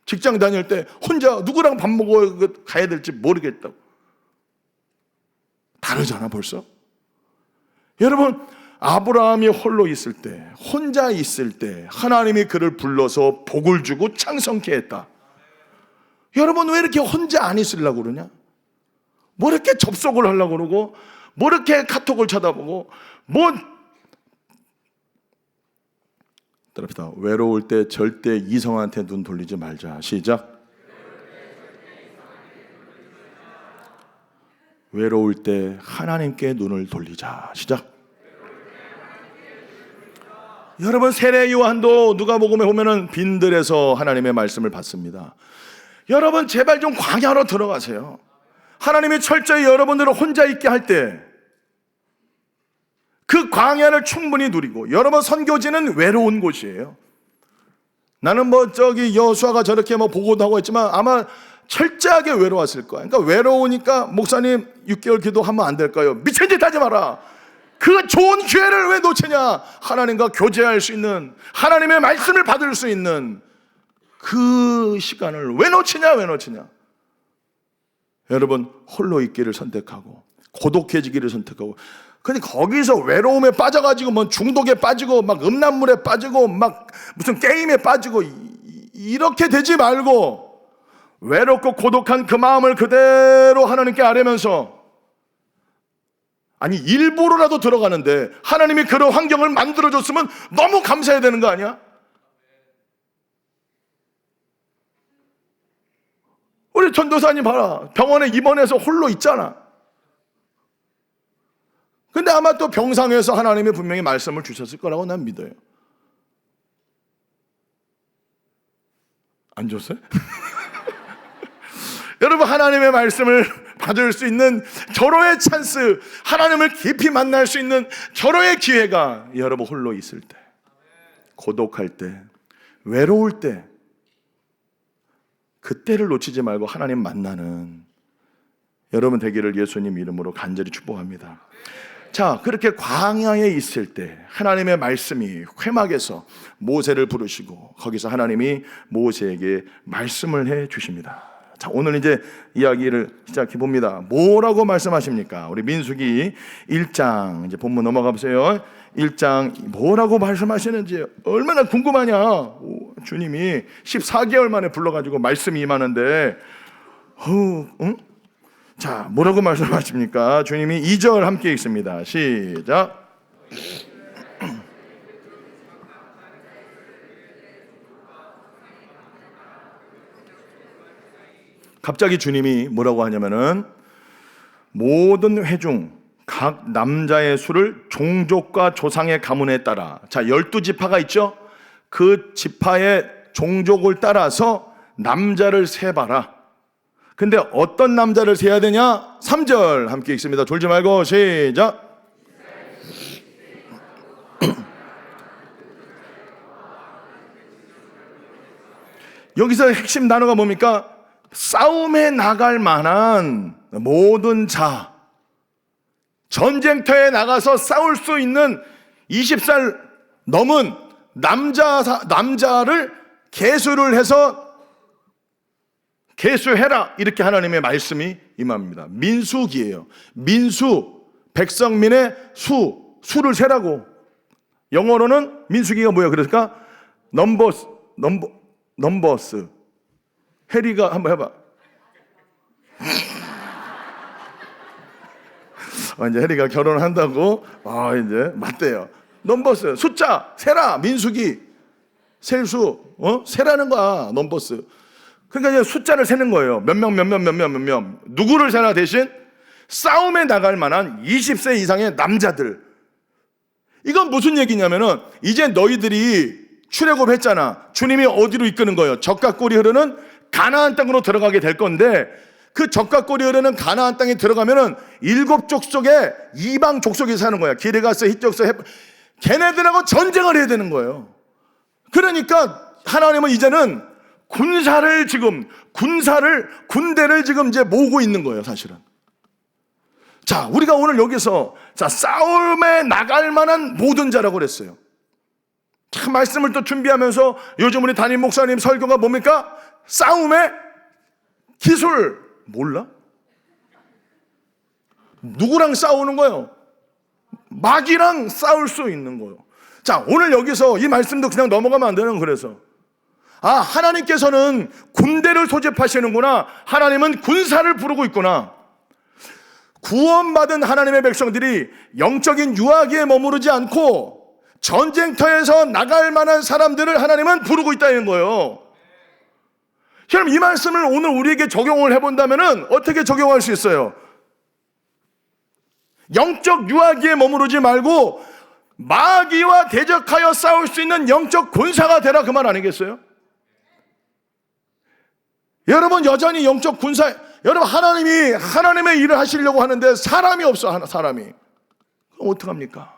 직장 다닐 때 혼자 누구랑 밥 먹어 가야 될지 모르겠다고. 다르잖아 벌써. 여러분, 아브라함이 홀로 있을 때, 혼자 있을 때 하나님이 그를 불러서 복을 주고 창성케 했다. 여러분, 왜 이렇게 혼자 안 있으려고 그러냐? 뭐 이렇게 접속을 하려고 그러고, 뭐 이렇게 카톡을 쳐다보고, 따라합시다. 외로울 때 절대 이성한테 눈 돌리지 말자. 시작. 외로울 때 하나님께 눈을 돌리자. 시작. 여러분, 세례 요한도 누가복음에 보면은 빈들에서 하나님의 말씀을 받습니다. 여러분, 제발 좀 광야로 들어가세요. 하나님이 철저히 여러분들을 혼자 있게 할 때 그 광야를 충분히 누리고, 여러분, 선교지는 외로운 곳이에요. 나는 여수아가 저렇게 보고도 하고 했지만 아마 철저하게 외로웠을 거야. 그러니까 외로우니까 목사님 6개월 기도하면 안 될까요? 미친 짓 하지 마라. 그 좋은 기회를 왜 놓치냐? 하나님과 교제할 수 있는, 하나님의 말씀을 받을 수 있는 그 시간을 왜 놓치냐? 여러분, 홀로 있기를 선택하고 고독해지기를 선택하고, 근데 거기서 외로움에 빠져가지고 중독에 빠지고 음란물에 빠지고 무슨 게임에 빠지고 이렇게 되지 말고, 외롭고 고독한 그 마음을 그대로 하나님께 아뢰면서, 아니 일부러라도 들어가는데 하나님이 그런 환경을 만들어줬으면 너무 감사해야 되는 거 아니야? 우리 전도사님 봐라, 병원에 입원해서 홀로 있잖아. 근데 아마 또 병상에서 하나님이 분명히 말씀을 주셨을 거라고 난 믿어요. 안 줬어요? 여러분, 하나님의 말씀을 받을 수 있는 절호의 찬스, 하나님을 깊이 만날 수 있는 절호의 기회가 여러분 홀로 있을 때, 고독할 때, 외로울 때, 그때를 놓치지 말고 하나님 만나는 여러분 되기를 예수님 이름으로 간절히 축복합니다. 자, 그렇게 광야에 있을 때 하나님의 말씀이 회막에서 모세를 부르시고, 거기서 하나님이 모세에게 말씀을 해 주십니다. 자, 오늘 이제 이야기를 시작해 봅니다. 뭐라고 말씀하십니까? 우리 민수기 1장 이제 본문 넘어가 보세요. 1장 뭐라고 말씀하시는지 얼마나 궁금하냐. 주님이 14개월 만에 불러가지고 말씀이 임하는데, 자, 뭐라고 말씀하십니까? 주님이 2절 함께 읽습니다. 시작. 갑자기 주님이 뭐라고 하냐면은 모든 회중 각 남자의 수를 종족과 조상의 가문에 따라, 자 12지파가 있죠? 그 지파의 종족을 따라서 남자를 세봐라. 근데 어떤 남자를 세야 되냐? 3절 함께 읽습니다. 졸지 말고 시작. 여기서 핵심 단어가 뭡니까? 싸움에 나갈 만한 모든 자, 전쟁터에 나가서 싸울 수 있는 20살 넘은 남자를 계수를 해서 계수해라, 이렇게 하나님의 말씀이 임합니다. 민수기예요. 민수, 백성민의 수를 세라고. 영어로는 민수기가 뭐야? 그러니까 넘버스. 해리가 한번 해봐. 이제 해리가 결혼한다고 이제 맞대요. 넘버스, 숫자 세라. 민수기 셀수, 세라는 거야. 넘버스. 그러니까 이제 숫자를 세는 거예요. 몇 명. 누구를 세나? 대신 싸움에 나갈 만한 20세 이상의 남자들. 이건 무슨 얘기냐면은 이제 너희들이 출애굽했잖아. 주님이 어디로 이끄는 거예요? 적과 꿀이 흐르는 가나안 땅으로 들어가게 될 건데, 그 적과 꿀이 흐르는 가나안 땅에 들어가면은 7 족속에 이방 족속이 사는 거야. 기르가스, 히족스, 걔네들하고 전쟁을 해야 되는 거예요. 그러니까 하나님은 이제는 군대를 지금 이제 모으고 있는 거예요, 사실은. 자, 우리가 오늘 여기서 싸움에 나갈 만한 모든 자라고 그랬어요. 참, 말씀을 또 준비하면서 요즘 우리 담임 목사님 설교가 뭡니까? 싸움의 기술 몰라? 누구랑 싸우는 거예요? 마귀랑 싸울 수 있는 거예요. 자, 오늘 여기서 이 말씀도 그냥 넘어가면 안 되는, 그래서 하나님께서는 군대를 소집하시는구나. 하나님은 군사를 부르고 있구나. 구원받은 하나님의 백성들이 영적인 유아기에 머무르지 않고 전쟁터에서 나갈 만한 사람들을 하나님은 부르고 있다는 거예요. 그럼 이 말씀을 오늘 우리에게 적용을 해본다면 어떻게 적용할 수 있어요? 영적 유아기에 머무르지 말고 마귀와 대적하여 싸울 수 있는 영적 군사가 되라, 그 말 아니겠어요? 여러분, 여전히 영적 군사, 여러분, 하나님이 하나님의 일을 하시려고 하는데 사람이 없어. 사람이. 그럼 어떡합니까?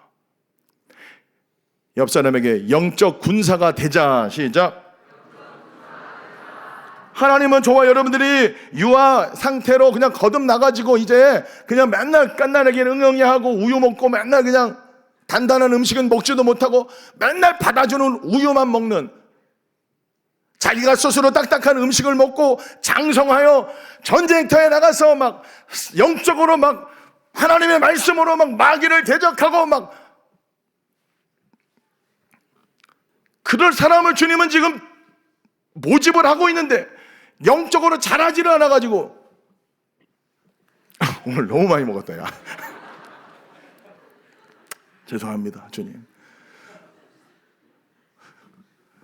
옆 사람에게 영적 군사가 되자. 시작. 하나님은 저와 여러분들이 유아 상태로 그냥 거듭나가지고 이제 그냥 맨날 깐난하게 응응이하고 우유 먹고 맨날 그냥 단단한 음식은 먹지도 못하고 맨날 받아주는 우유만 먹는, 자기가 스스로 딱딱한 음식을 먹고 장성하여 전쟁터에 나가서 막 영적으로 막 하나님의 말씀으로 막 마귀를 대적하고 막, 그럴 사람을 주님은 지금 모집을 하고 있는데 영적으로 자라지를 않아가지고 오늘 너무 많이 먹었다, 야. 죄송합니다, 주님.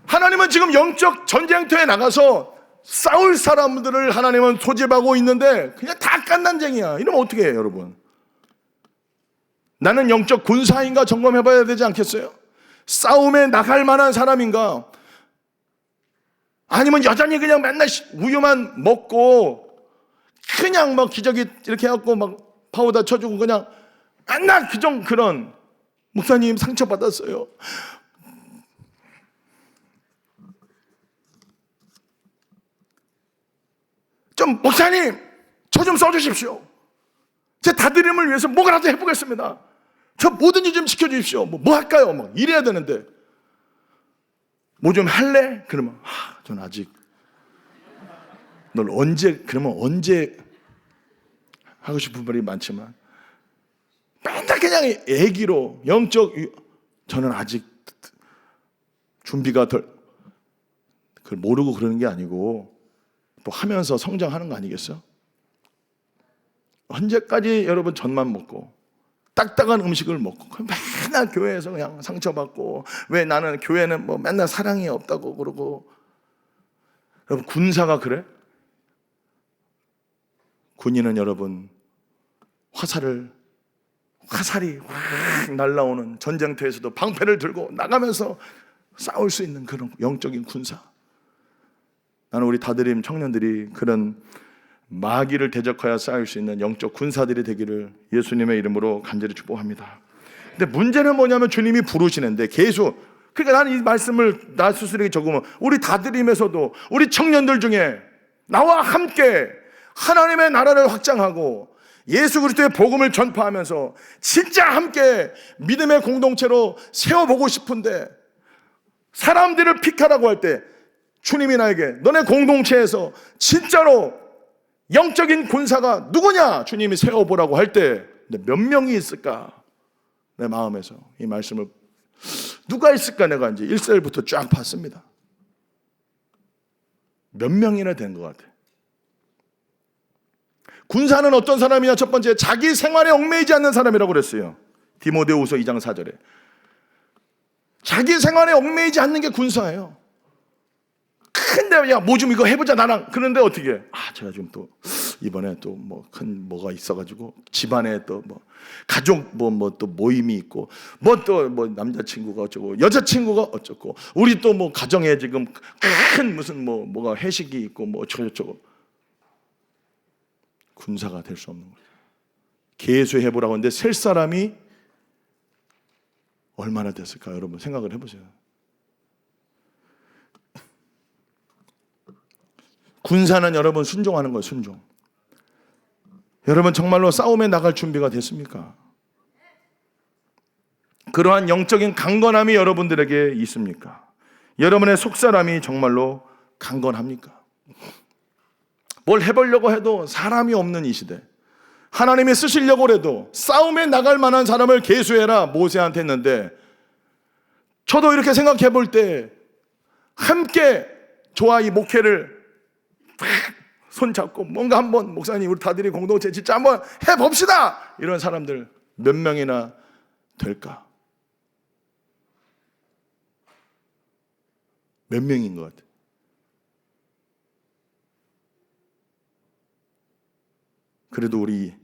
하나님은 지금 영적 전쟁터에 나가서 싸울 사람들을 하나님은 소집하고 있는데 그냥 다 깐난쟁이야. 이러면 어떻게 해요, 여러분? 나는 영적 군사인가 점검해봐야 되지 않겠어요? 싸움에 나갈 만한 사람인가? 아니면 여전히 그냥 맨날 우유만 먹고 그냥 막 기저귀 이렇게 해갖고 막 파우더 쳐주고 그냥 맨날 그런, 목사님 상처받았어요. 좀 목사님 저 좀 써주십시오. 제 다드림을 위해서 뭐라도 해보겠습니다. 저 뭐든지 좀 시켜주십시오. 뭐 할까요? 뭐 이래야 되는데 뭐 좀 할래? 그러면 전 아직, 널 그러면 언제 하고 싶은 말이 많지만 맨날 그냥 애기로 저는 아직 준비가 그걸 모르고 그러는 게 아니고 또 하면서 성장하는 거 아니겠어? 언제까지 여러분 젖만 먹고 딱딱한 음식을 먹고 맨날 교회에서 그냥 상처받고, 왜 나는 교회는 뭐 맨날 사랑이 없다고 그러고. 여러분, 군사가 그래? 군인은 여러분 화살이 확 날라오는 전쟁터에서도 방패를 들고 나가면서 싸울 수 있는 그런 영적인 군사. 나는 우리 다드림 청년들이 그런 마귀를 대적하여 싸울 수 있는 영적 군사들이 되기를 예수님의 이름으로 간절히 축복합니다. 근데 문제는 뭐냐면 주님이 부르시는데 계속, 그러니까 나는 이 말씀을 나 스스로에게 적으면 우리 다드림에서도 우리 청년들 중에 나와 함께 하나님의 나라를 확장하고 예수 그리스도의 복음을 전파하면서 진짜 함께 믿음의 공동체로 세워보고 싶은데, 사람들을 픽하라고 할 때 주님이 나에게 너네 공동체에서 진짜로 영적인 군사가 누구냐 주님이 세워보라고 할 때 몇 명이 있을까? 내 마음에서 이 말씀을 누가 있을까? 내가 이제 1절부터 쫙 봤습니다. 몇 명이나 된 것 같아. 군사는 어떤 사람이냐? 첫 번째, 자기 생활에 얽매이지 않는 사람이라고 그랬어요. 디모데후서 2장 4절에 자기 생활에 얽매이지 않는 게 군사예요. 근데 야, 뭐 좀 이거 해보자 나랑. 그런데 어떻게 해? 제가 지금 또 이번에 또 뭐 큰 뭐가 있어가지고 집안에 또 뭐 가족 뭐 또 모임이 있고 뭐 또 뭐 남자친구가 어쩌고 여자친구가 어쩌고 우리 또 뭐 가정에 지금 큰 무슨 뭐가 회식이 있고 뭐 어쩌고 군사가 될 수 없는 거예요. 계수해보라고 하는데 셀 사람이 얼마나 됐을까? 여러분 생각을 해보세요. 군사는 여러분 순종하는 거예요. 순종. 여러분 정말로 싸움에 나갈 준비가 됐습니까? 그러한 영적인 강건함이 여러분들에게 있습니까? 여러분의 속사람이 정말로 강건합니까? 뭘 해보려고 해도 사람이 없는 이 시대, 하나님이 쓰시려고 해도 싸움에 나갈 만한 사람을 계수해라 모세한테 했는데, 저도 이렇게 생각해 볼 때 함께 저와 이 목회를 손잡고 뭔가 한번 목사님 우리 다들이 공동체 진짜 한번 해봅시다, 이런 사람들 몇 명이나 될까? 몇 명인 것 같아요. 그래도 우리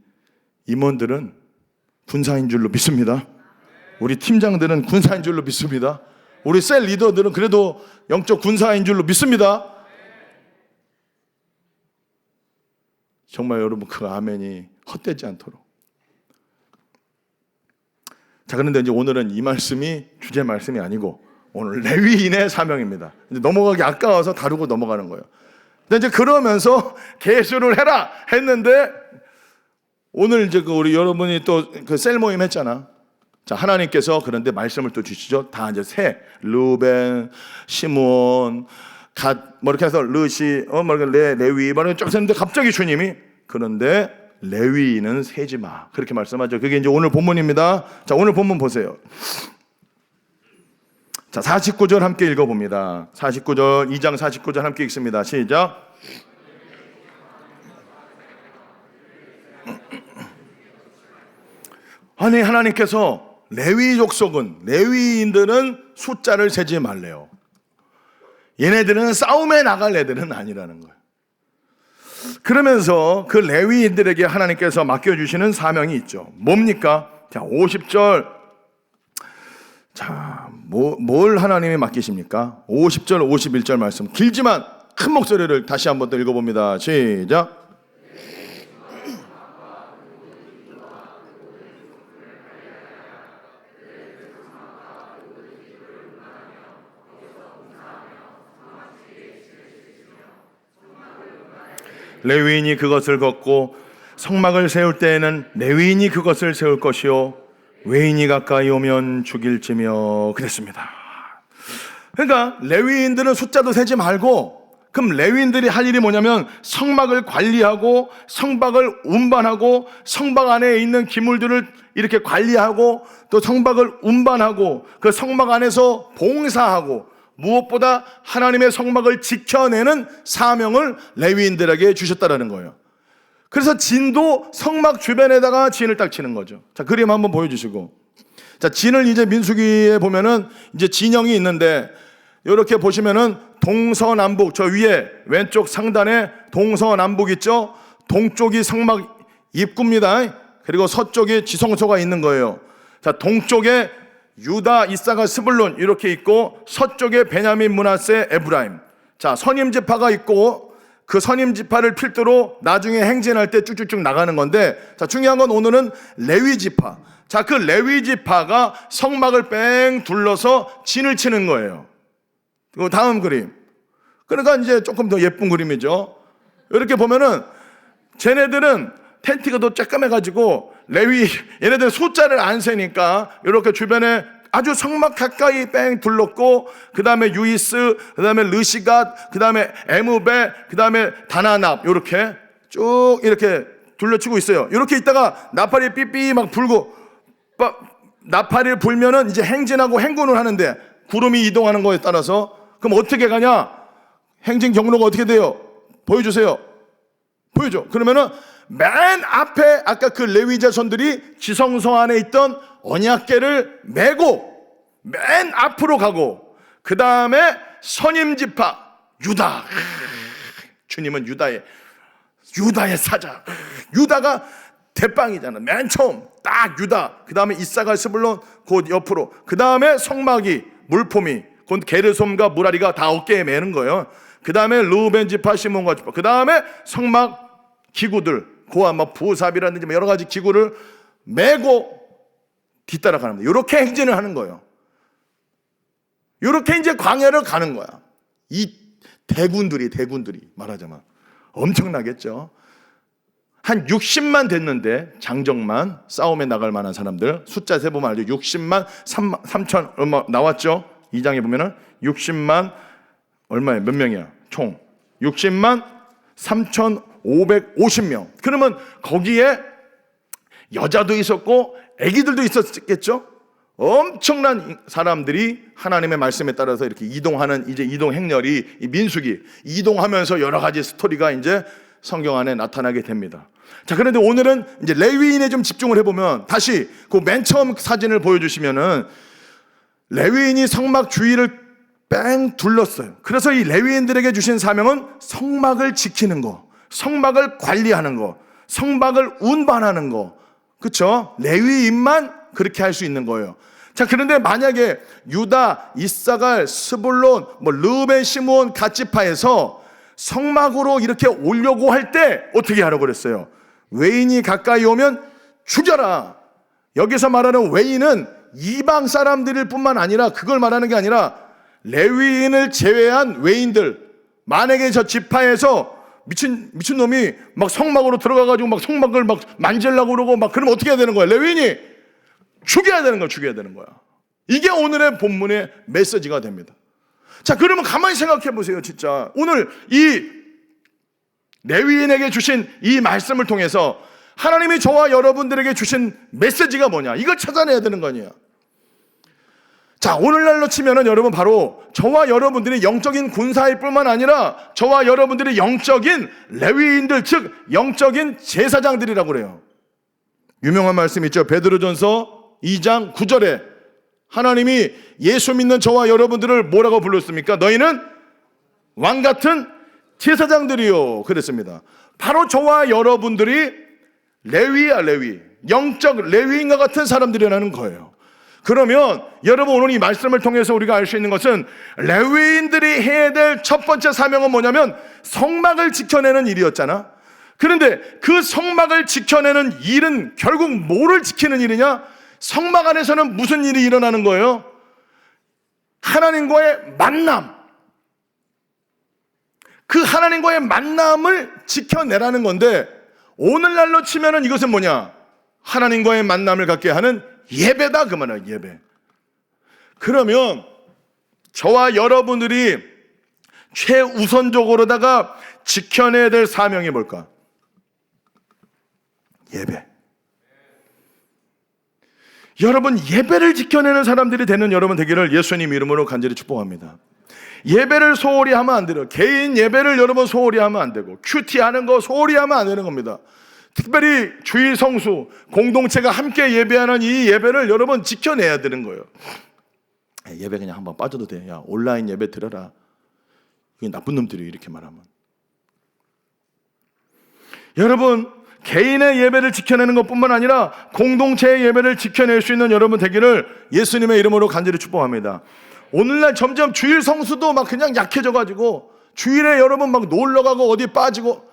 임원들은 군사인 줄로 믿습니다. 우리 팀장들은 군사인 줄로 믿습니다. 우리 셀 리더들은 그래도 영적 군사인 줄로 믿습니다. 정말 여러분 그 아멘이 헛되지 않도록. 자, 그런데 이제 오늘은 이 말씀이 주제 말씀이 아니고 오늘 레위인의 사명입니다. 이제 넘어가기 아까워서 다루고 넘어가는 거예요. 근데 이제 그러면서 계수를 해라 했는데, 오늘 이제 우리 여러분이 또 그 셀 모임 했잖아. 자, 하나님께서 그런데 말씀을 또 주시죠. 다 이제 루벤, 시므온, 갓, 뭐 이렇게 해서 르시, 레위, 뭐 이렇게 쭉 했는데 갑자기 주님이 그런데 레위인은 세지 마, 그렇게 말씀하죠. 그게 이제 오늘 본문입니다. 자, 오늘 본문 보세요. 자, 49절 함께 읽어봅니다. 49절, 2장 49절 함께 읽습니다. 시작. 아니, 하나님께서 레위 족속은, 레위인들은 숫자를 세지 말래요. 얘네들은 싸움에 나갈 애들은 아니라는 거예요. 그러면서 그 레위인들에게 하나님께서 맡겨주시는 사명이 있죠. 뭡니까? 자, 50절. 자, 뭘 하나님이 맡기십니까? 50절, 51절 말씀. 길지만 큰 목소리를 다시 한번 더 읽어봅니다. 시작. 레위인이 그것을 걷고 성막을 세울 때에는 레위인이 그것을 세울 것이요 외인이 가까이 오면 죽일지며 그랬습니다. 그러니까 레위인들은 숫자도 세지 말고, 그럼 레위인들이 할 일이 뭐냐면 성막을 관리하고 성막을 운반하고 성막 안에 있는 기물들을 이렇게 관리하고 또 성막을 운반하고 그 성막 안에서 봉사하고 무엇보다 하나님의 성막을 지켜내는 사명을 레위인들에게 주셨다라는 거예요. 그래서 진도 성막 주변에다가 진을 딱 치는 거죠. 자, 그림 한번 보여주시고. 자, 진을 이제 민수기에 보면은 이제 진영이 있는데, 이렇게 보시면은 동서남북, 저 위에 왼쪽 상단에 동서남북 있죠? 동쪽이 성막 입구입니다. 그리고 서쪽에 지성소가 있는 거예요. 자, 동쪽에 유다, 이사가, 스불론 이렇게 있고, 서쪽에 베냐민, 므낫세, 에브라임. 자, 선임지파가 있고, 그 선임지파를 필두로 나중에 행진할 때 쭉쭉쭉 나가는 건데, 자, 중요한 건 오늘은 레위지파. 자, 그 레위지파가 성막을 뺑 둘러서 진을 치는 거예요. 그 다음 그림. 그러니까 이제 조금 더 예쁜 그림이죠. 이렇게 보면은 쟤네들은 텐트가 더 쬐끔해가지고 얘네들 숫자를 안 세니까 이렇게 주변에 아주 성막 가까이 뺑 둘렀고, 그 다음에 유이스, 그 다음에 르시갓, 그 다음에 에무베, 그 다음에 다나납 이렇게 쭉 이렇게 둘러치고 있어요. 이렇게 있다가 나팔이 삐삐 막 불고, 나팔이 불면은 이제 행진하고 행군을 하는데, 구름이 이동하는 거에 따라서 그럼 어떻게 가냐? 행진 경로가 어떻게 돼요? 보여주세요. 보여줘. 그러면은 맨 앞에 아까 그 레위 자손들이 지성소 안에 있던 언약궤를 메고 맨 앞으로 가고, 그 다음에 선임지파 유다, 주님은 유다의 사자, 유다가 대빵이잖아. 맨 처음 딱 유다, 그 다음에 이사갈, 스불론 곧 옆으로, 그 다음에 성막이 물품이 곧 게르솜과 무라리가 다 어깨에 매는 거예요. 그 다음에 르우벤 지파, 시몬과 지파, 그 다음에 성막 기구들, 고아 뭐 부삽이라든지 뭐 여러 가지 기구를 메고 뒤따라가는 거예요. 이렇게 행진을 하는 거예요. 이렇게 이제 광야를 가는 거야. 이 대군들이 말하자면 엄청나겠죠. 한 60만 됐는데, 장정만 싸움에 나갈 만한 사람들 숫자 세보면 알죠. 60만 3천 얼마 나왔죠. 2장에 보면은 60만 얼마예요? 몇 명이야? 총 60만 3,550명. 그러면 거기에 여자도 있었고 아기들도 있었겠죠. 엄청난 사람들이 하나님의 말씀에 따라서 이렇게 이동하는 이제 이동 행렬이, 이 민수기 이동하면서 여러 가지 스토리가 이제 성경 안에 나타나게 됩니다. 자, 그런데 오늘은 이제 레위인에 좀 집중을 해보면, 다시 그 맨 처음 사진을 보여주시면은 레위인이 성막 주위를 뺑 둘렀어요. 그래서 이 레위인들에게 주신 사명은 성막을 지키는 거, 성막을 관리하는 거, 성막을 운반하는 거. 그렇죠? 레위인만 그렇게 할 수 있는 거예요. 자, 그런데 만약에 유다, 이사갈, 스불론, 뭐 르벤, 시므온 갓 지파에서 성막으로 이렇게 오려고 할 때 어떻게 하라고 그랬어요? 외인이 가까이 오면 죽여라. 여기서 말하는 외인은 이방 사람들일 뿐만 아니라, 그걸 말하는 게 아니라 레위인을 제외한 외인들, 만약에 저 지파에서 미친 놈이 막 성막으로 들어가가지고 막 성막을 막 만지려고 그러고 막 그러면 어떻게 해야 되는 거야? 레위인이 죽여야 되는 거야. 이게 오늘의 본문의 메시지가 됩니다. 자, 그러면 가만히 생각해 보세요. 진짜 오늘 이 레위인에게 주신 이 말씀을 통해서 하나님이 저와 여러분들에게 주신 메시지가 뭐냐? 이걸 찾아내야 되는 거 아니에요. 자, 오늘날로 치면은 여러분 바로 저와 여러분들이 영적인 군사일 뿐만 아니라 저와 여러분들이 영적인 레위인들, 즉 영적인 제사장들이라고 그래요. 유명한 말씀 있죠. 베드로전서 2장 9절에 하나님이 예수 믿는 저와 여러분들을 뭐라고 불렀습니까? 너희는 왕같은 제사장들이요 그랬습니다. 바로 저와 여러분들이 레위야, 레위, 영적 레위인과 같은 사람들이라는 거예요. 그러면 여러분 오늘 이 말씀을 통해서 우리가 알 수 있는 것은 레위인들이 해야 될 첫 번째 사명은 뭐냐면 성막을 지켜내는 일이었잖아. 그런데 그 성막을 지켜내는 일은 결국 뭐를 지키는 일이냐? 성막 안에서는 무슨 일이 일어나는 거예요? 하나님과의 만남. 그 하나님과의 만남을 지켜내라는 건데, 오늘날로 치면은 이것은 뭐냐? 하나님과의 만남을 갖게 하는 예배다, 그 말이야, 예배. 그러면 저와 여러분들이 최우선적으로다가 지켜내야 될 사명이 뭘까? 예배. 여러분, 예배를 지켜내는 사람들이 되는 여러분 되기를 예수님 이름으로 간절히 축복합니다. 예배를 소홀히 하면 안 돼요. 개인 예배를 여러분 소홀히 하면 안 되고, 큐티하는 거 소홀히 하면 안 되는 겁니다. 특별히 주일 성수, 공동체가 함께 예배하는 이 예배를 여러분 지켜내야 되는 거예요. 예배 그냥 한번 빠져도 돼. 야, 온라인 예배 들어라. 이게 나쁜 놈들이 이렇게 말하면. 여러분, 개인의 예배를 지켜내는 것뿐만 아니라 공동체의 예배를 지켜낼 수 있는 여러분 되기를 예수님의 이름으로 간절히 축복합니다. 오늘날 점점 주일 성수도 막 그냥 약해져가지고 주일에 여러분 막 놀러가고 어디 빠지고,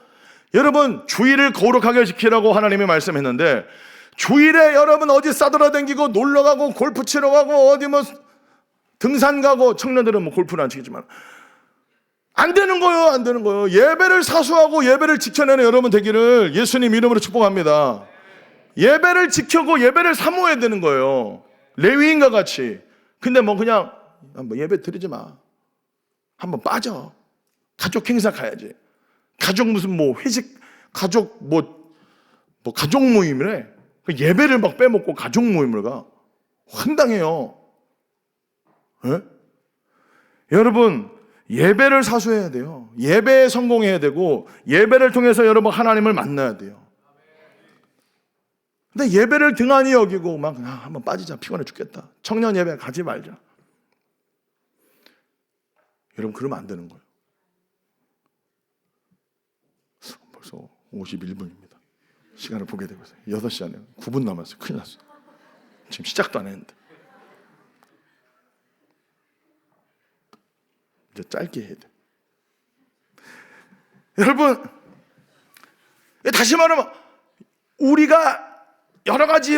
여러분 주일을 거룩하게 지키라고 하나님이 말씀했는데, 주일에 여러분 어디 싸돌아다니고 놀러가고 골프 치러 가고 어디 뭐 등산 가고, 청년들은 뭐 골프는 안 치겠지만 안 되는 거예요. 안 되는 거예요. 예배를 사수하고 예배를 지켜내는 여러분 되기를 예수님 이름으로 축복합니다. 예배를 지켜고 예배를 사모해야 되는 거예요. 레위인과 같이. 근데 뭐 그냥 뭐 예배 드리지 마. 한번 빠져. 가족 행사 가야지. 가족 무슨 뭐 회식, 가족 뭐 가족 모임이래. 예배를 막 빼먹고 가족 모임을 가. 황당해요. 에? 여러분, 예배를 사수해야 돼요. 예배에 성공해야 되고, 예배를 통해서 여러분 하나님을 만나야 돼요. 근데 예배를 등한히 여기고 막 한번 빠지자, 피곤해 죽겠다, 청년 예배 가지 말자, 여러분 그러면 안 되는 거예요. 벌써 51분입니다. 시간을 보게 되고 있어요. 6시 안에 9분 남았어요. 큰일 났어요. 지금 시작도 안 했는데. 이제 짧게 해야 돼. 여러분, 다시 말하면 우리가 여러 가지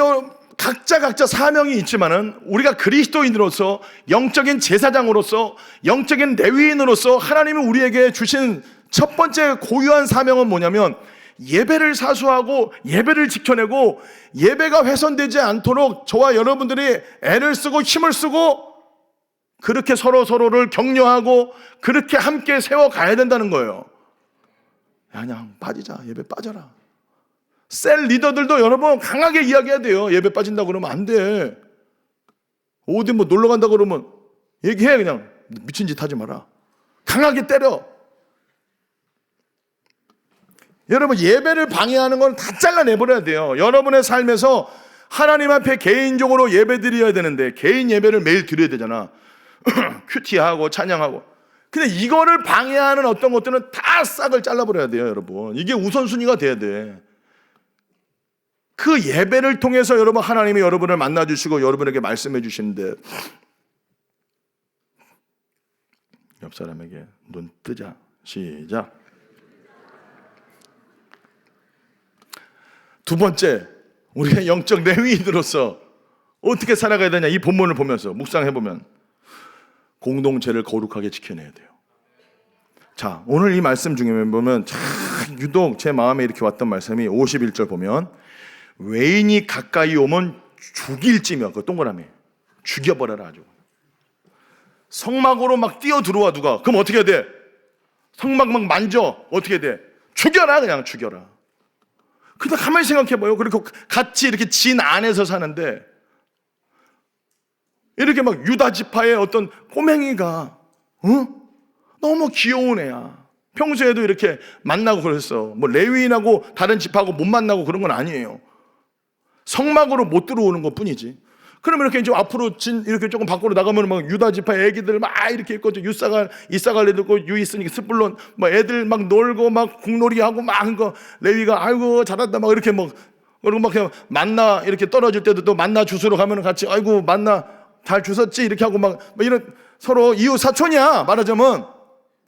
각자 사명이 있지만은, 우리가 그리스도인으로서, 영적인 제사장으로서, 영적인 레위인으로서 하나님이 우리에게 주신 첫 번째 고유한 사명은 뭐냐면, 예배를 사수하고 예배를 지켜내고, 예배가 훼손되지 않도록 저와 여러분들이 애를 쓰고 힘을 쓰고 그렇게 서로를 격려하고 그렇게 함께 세워가야 된다는 거예요. 야, 그냥 빠지자, 예배 빠져라. 셀 리더들도 여러분 강하게 이야기해야 돼요. 예배 빠진다고 그러면 안 돼. 어디 뭐 놀러 간다고 그러면 얘기해. 그냥 미친 짓 하지 마라. 강하게 때려. 여러분, 예배를 방해하는 건 다 잘라내버려야 돼요. 여러분의 삶에서 하나님 앞에 개인적으로 예배 드려야 되는데, 개인 예배를 매일 드려야 되잖아. 큐티하고 찬양하고. 근데 이거를 방해하는 어떤 것들은 다 싹을 잘라버려야 돼요. 여러분, 이게 우선순위가 돼야 돼. 그 예배를 통해서 여러분 하나님이 여러분을 만나주시고 여러분에게 말씀해 주시는데, 옆 사람에게 눈 뜨자. 시작. 두 번째, 우리가 영적 레위인으로서 어떻게 살아가야 되냐, 이 본문을 보면서 묵상해보면 공동체를 거룩하게 지켜내야 돼요. 자, 오늘 이 말씀 중에 보면 참 유독 제 마음에 이렇게 왔던 말씀이 51절 보면, 외인이 가까이 오면 죽일지며, 그 동그라미 죽여버려라. 아주 성막으로 막 뛰어 들어와 누가, 그럼 어떻게 해야 돼? 성막 막 만져, 어떻게 해야 돼? 죽여라. 그냥 죽여라. 근데 가만히 생각해봐요. 그리고 같이 이렇게 진 안에서 사는데, 이렇게 막 유다 지파의 어떤 꼬맹이가 너무 귀여운 애야. 평소에도 이렇게 만나고 그랬어. 뭐 레위인하고 다른 지파하고 못 만나고 그런 건 아니에요. 성막으로 못 들어오는 것 뿐이지. 그러면 이렇게 좀 앞으로 이렇게 조금 밖으로 나가면 막 유다 지파 애기들 막 이렇게 있고, 이사갈 애들 있고, 유이스니 스불론 막 애들 막 놀고 막 국놀이 하고 막 한 거, 레위가 아이고 잘한다 막 이렇게 막, 그리고 막 그냥 만나 이렇게 떨어질 때도 또 만나 주스러 가면 같이 아이고 만나 잘 주웠지 이렇게 하고 막 이런 서로 이웃 사촌이야 말하자면.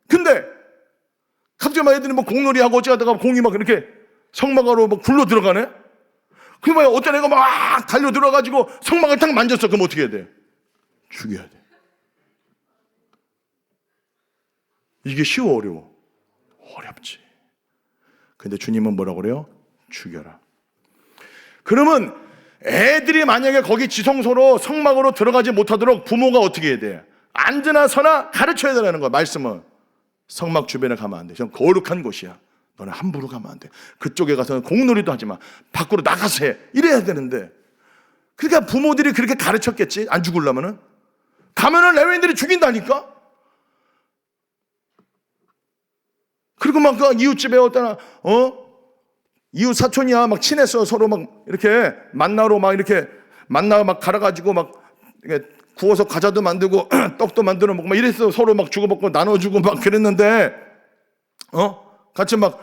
근데 갑자기 막 애들이 뭐 공놀이 하고 어찌하다가 공이 막 이렇게 성막으로 막 굴러 들어가네. 그러면 어떤 애가 막 달려 들어가지고 성막을 딱 만졌어. 그럼 어떻게 해야 돼? 죽여야 돼. 이게 쉬워, 어려워? 어렵지. 근데 주님은 뭐라고 그래요? 죽여라. 그러면 애들이 만약에 거기 지성소로 성막으로 들어가지 못하도록 부모가 어떻게 해야 돼? 앉으나 서나 가르쳐야 되는 거야. 말씀은 성막 주변에 가면 안 돼. 그냥 거룩한 곳이야. 너는 함부로 가면 안 돼. 그쪽에 가서는 공놀이도 하지 마. 밖으로 나가서 해. 이래야 되는데, 그러니까 부모들이 그렇게 가르쳤겠지. 안 죽으려면은. 가면은 레위인들이 죽인다니까. 그리고 막 그 이웃집에 어떠나 이웃 사촌이야 막 친했어. 서로 막 이렇게 만나러 막 이렇게 만나 막 갈아가지고 막 이렇게 구워서 과자도 만들고 떡도 만들어 먹고 막 이랬어. 서로 막 주고받고 나눠주고 막 그랬는데 같이 막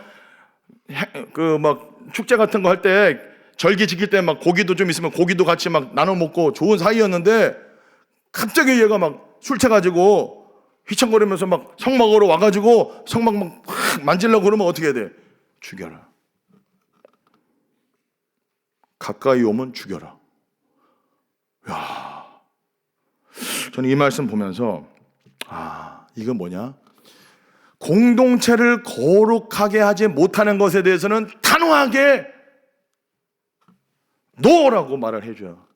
그 막 축제 같은 거 할 때 절기 지킬 때 막 고기도 좀 있으면 고기도 같이 막 나눠 먹고 좋은 사이였는데 갑자기 얘가 막 술 취해가지고 휘청거리면서 막 성막으로 와가지고 성막 막 만지려고 그러면 어떻게 해야 돼? 죽여라. 가까이 오면 죽여라. 야, 저는 이 말씀 보면서 이건 뭐냐? 공동체를 거룩하게 하지 못하는 것에 대해서는 단호하게 노라고 말을 해줘요.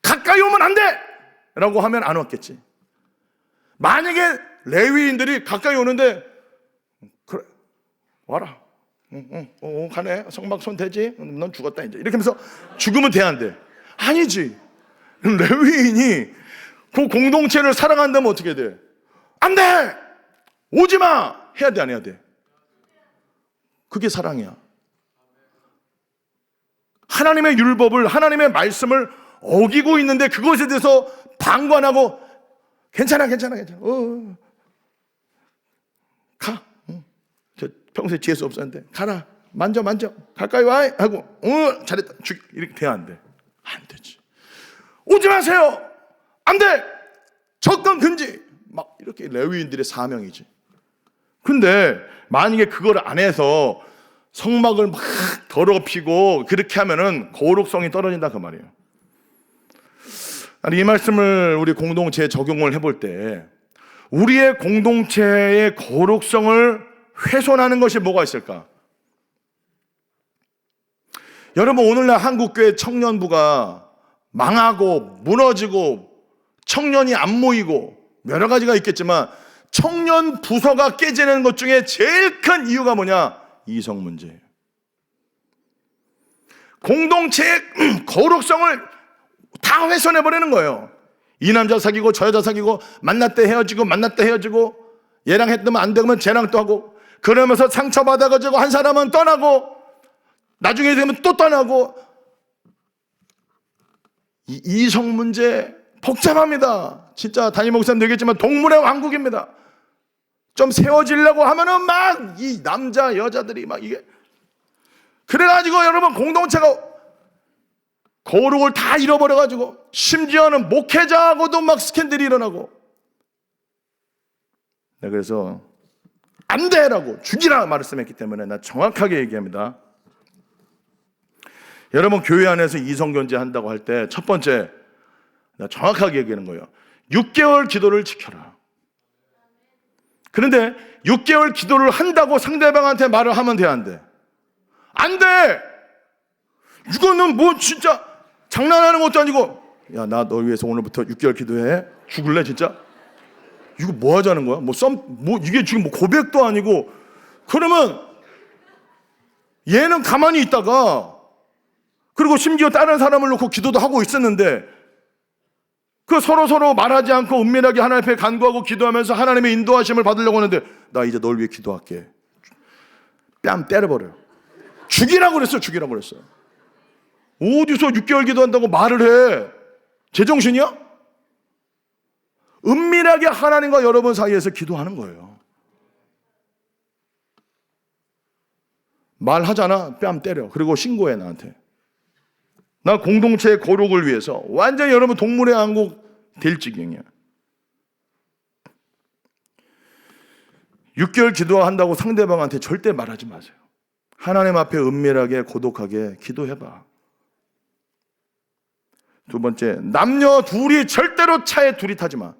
가까이 오면 안 돼! 라고 하면 안 왔겠지. 만약에 레위인들이 가까이 오는데 그래 와라. 가네. 성막 손 대지? 넌 죽었다 이제. 이렇게 하면서 죽으면 돼 안 돼? 아니지. 레위인이 그 공동체를 사랑한다면 어떻게 돼? 안 돼! 오지 마! 해야 돼 안 해야 돼? 그게 사랑이야. 하나님의 율법을 하나님의 말씀을 어기고 있는데 그것에 대해서 방관하고 괜찮아 가. 저 평소에 지혜수 없었는데 가라. 만져 가까이 와 하고 잘했다. 이렇게 돼야 안 돼? 안 되지. 오지 마세요. 안 돼. 접근 금지. 막 이렇게 레위인들의 사명이지. 근데 만약에 그걸 안 해서 성막을 막 더럽히고 그렇게 하면은 거룩성이 떨어진다 그 말이에요. 아니, 이 말씀을 우리 공동체에 적용을 해볼 때 우리의 공동체의 거룩성을 훼손하는 것이 뭐가 있을까? 여러분, 오늘날 한국교회 청년부가 망하고 무너지고 청년이 안 모이고 여러 가지가 있겠지만 청년 부서가 깨지는 것 중에 제일 큰 이유가 뭐냐? 이성 문제예요. 공동체의 거룩성을 다 훼손해버리는 거예요. 이 남자 사귀고 저 여자 사귀고 만났다 헤어지고 얘랑 했더면 안 되면 쟤랑 또 하고 그러면서 상처받아가지고 한 사람은 떠나고 나중에 되면 또 떠나고 이성 문제 복잡합니다. 진짜 담임 목사님 되겠지만 동물의 왕국입니다. 좀 세워지려고 하면은 막 이 남자 여자들이 막 이게 그래가지고 여러분 공동체가 거룩을 다 잃어버려가지고 심지어는 목회자하고도 막 스캔들이 일어나고 그래서 안 돼라고 죽이라 말씀했기 때문에 나 정확하게 얘기합니다. 여러분 교회 안에서 이성견제 한다고 할 때 첫 번째 나 정확하게 얘기하는 거예요. 6개월 기도를 지켜라. 그런데 6개월 기도를 한다고 상대방한테 말을 하면 돼 안 돼? 안 돼! 이거는 뭐 진짜 장난하는 것도 아니고 야, 나 너 위해서 오늘부터 6개월 기도해. 죽을래 진짜? 이거 뭐 하자는 거야? 뭐 이게 지금 뭐 고백도 아니고 그러면 얘는 가만히 있다가 그리고 심지어 다른 사람을 놓고 기도도 하고 있었는데 그 서로 말하지 않고 은밀하게 하나님 앞에 간구하고 기도하면서 하나님의 인도하심을 받으려고 하는데 나 이제 널 위해 기도할게. 뺨 때려버려요. 죽이라고 그랬어요. 어디서 6개월 기도한다고 말을 해? 제정신이야? 은밀하게 하나님과 여러분 사이에서 기도하는 거예요. 말하잖아. 뺨 때려. 그리고 신고해 나한테. 나 공동체의 거룩을 위해서 완전히 여러분 동물의 왕국 될 지경이야. 6개월 기도한다고 상대방한테 절대 말하지 마세요. 하나님 앞에 은밀하게 고독하게 기도해봐. 두 번째, 남녀 둘이 절대로 차에 둘이 타지 마.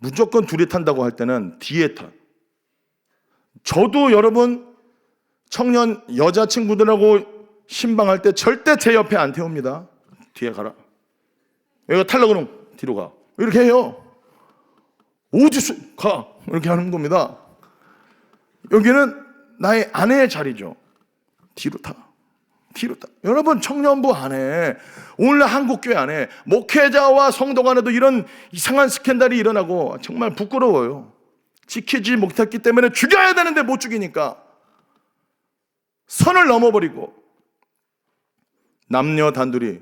무조건 둘이 탄다고 할 때는 뒤에 타. 저도 여러분 청년 여자친구들하고 신방할 때 절대 제 옆에 안 태웁니다. 뒤에 가라. 여기가 탈라 그러면 뒤로 가. 이렇게 해요. 어디서 가. 이렇게 하는 겁니다. 여기는 나의 아내의 자리죠. 뒤로 타. 여러분, 청년부 안에, 오늘 한국교회 안에 목회자와 성도 간에도 이런 이상한 스캔들이 일어나고 정말 부끄러워요. 지키지 못했기 때문에 죽여야 되는데 못 죽이니까 선을 넘어버리고, 남녀 단둘이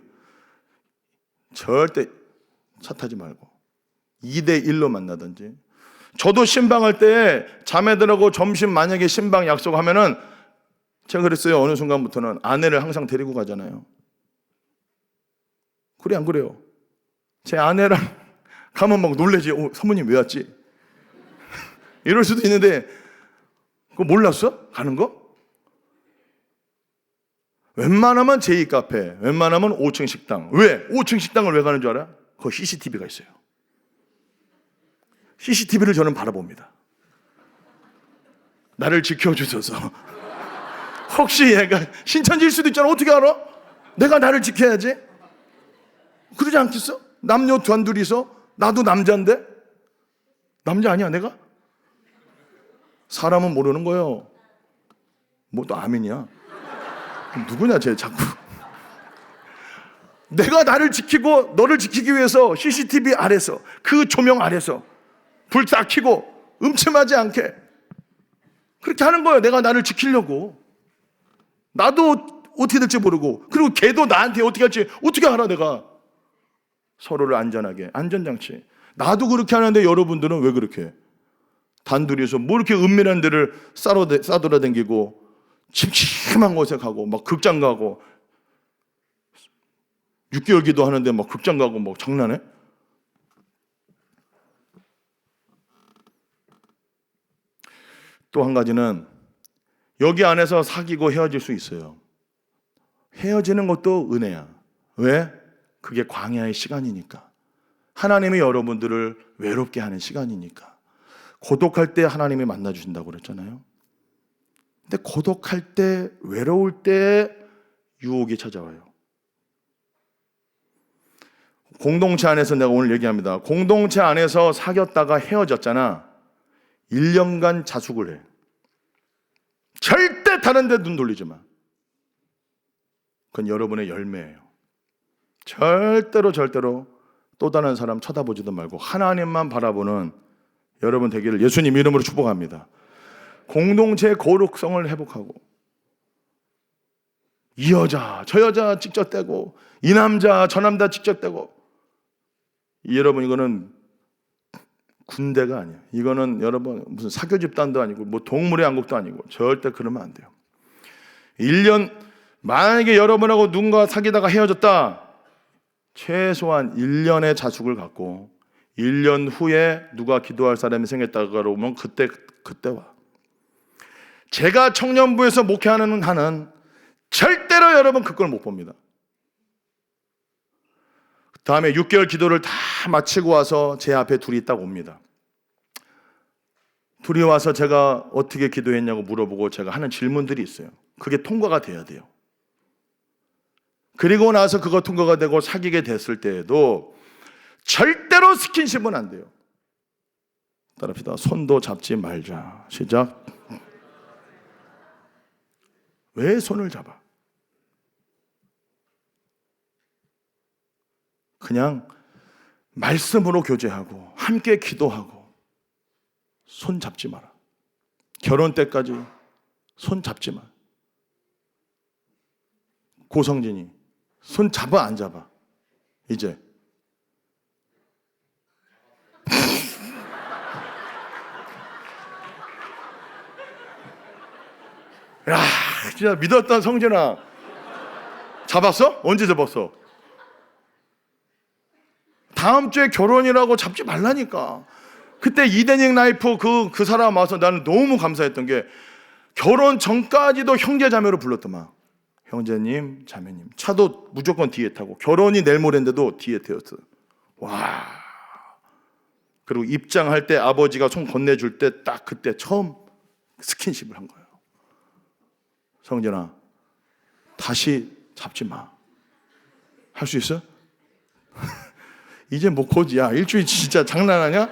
절대 차 타지 말고 2대1로 만나든지. 저도 신방할 때 자매들하고 점심 만약에 신방 약속하면은 제가 그랬어요. 어느 순간부터는 아내를 항상 데리고 가잖아요. 그래 안 그래요? 제 아내랑 가면 막 놀래지. 사모님 왜 왔지? 이럴 수도 있는데, 그거 몰랐어? 가는 거? 웬만하면 제2카페, 웬만하면 5층 식당. 왜? 5층 식당을 왜 가는 줄 알아? 거기 CCTV가 있어요. CCTV를 저는 바라봅니다. 나를 지켜주셔서. 혹시 얘가 신천지일 수도 있잖아. 어떻게 알아? 내가 나를 지켜야지. 그러지 않겠어? 남녀 단둘이서, 나도 남자인데? 남자 아니야 내가? 사람은 모르는 거예요. 뭐 또 아멘이야? 누구냐 쟤 자꾸. 내가 나를 지키고 너를 지키기 위해서 CCTV 아래서, 그 조명 아래서 불 딱 켜고 음침하지 않게 그렇게 하는 거예요. 내가 나를 지키려고. 나도 어떻게 될지 모르고, 그리고 걔도 나한테 어떻게 할지 어떻게 알아. 내가 서로를 안전하게, 안전장치. 나도 그렇게 하는데 여러분들은 왜 그렇게 해? 단둘이서 뭐 이렇게 은밀한 데를 싸돌아다니고 침침한 곳에 가고 막 극장 가고 6개월 기도하는데 막 극장 가고 뭐 장난해? 또 한 가지는 여기 안에서 사귀고 헤어질 수 있어요. 헤어지는 것도 은혜야. 왜? 그게 광야의 시간이니까. 하나님이 여러분들을 외롭게 하는 시간이니까. 고독할 때 하나님이 만나주신다고 그랬잖아요. 근데 고독할 때, 외로울 때 유혹이 찾아와요. 공동체 안에서 내가 오늘 얘기합니다. 공동체 안에서 사귀었다가 헤어졌잖아. 1년간 자숙을 해. 절대 다른 데 눈 돌리지 마. 그건 여러분의 열매예요. 절대로 또 다른 사람 쳐다보지도 말고 하나님만 바라보는 여러분 되기를 예수님 이름으로 축복합니다. 공동체의 거룩성을 회복하고, 이 여자 저 여자 찍적대고, 이 남자 저 남자 찍적대고, 여러분 이거는 군대가 아니야. 이거는 여러분 무슨 사교 집단도 아니고 뭐 동물의 왕국도 아니고 절대 그러면 안 돼요. 1년, 만약에 여러분하고 누군가 사귀다가 헤어졌다, 최소한 1년의 자숙을 갖고 1년 후에 누가 기도할 사람이 생겼다고 그러면 그때 와. 제가 청년부에서 목회하는 한은 절대로 여러분 그걸 못 봅니다. 다음에 6개월 기도를 다 마치고 와서 제 앞에 둘이 딱 옵니다. 둘이 와서 제가 어떻게 기도했냐고 물어보고 제가 하는 질문들이 있어요. 그게 통과가 돼야 돼요. 그리고 나서 그거 통과가 되고 사귀게 됐을 때에도 절대로 스킨십은 안 돼요. 따라합시다. 손도 잡지 말자. 시작. 왜 손을 잡아? 그냥 말씀으로 교제하고 함께 기도하고 손 잡지 마라. 결혼 때까지 손 잡지 마. 고성진이 손 잡아 안 잡아? 이제 야, 진짜 믿었던 성진아 잡았어? 언제 잡았어? 다음 주에 결혼이라고 잡지 말라니까. 그때 이대닝 라이프 그 사람 와서 나는 너무 감사했던 게, 결혼 전까지도 형제 자매로 불렀더만. 형제님, 자매님. 차도 무조건 뒤에 타고, 결혼이 내일 모레인데도 뒤에 태웠어. 와. 그리고 입장할 때 아버지가 손 건네줄 때 딱 그때 처음 스킨십을 한 거예요. 성진아, 다시 잡지 마. 할 수 있어? 이제 뭐 곧이야. 일주일 진짜 장난하냐?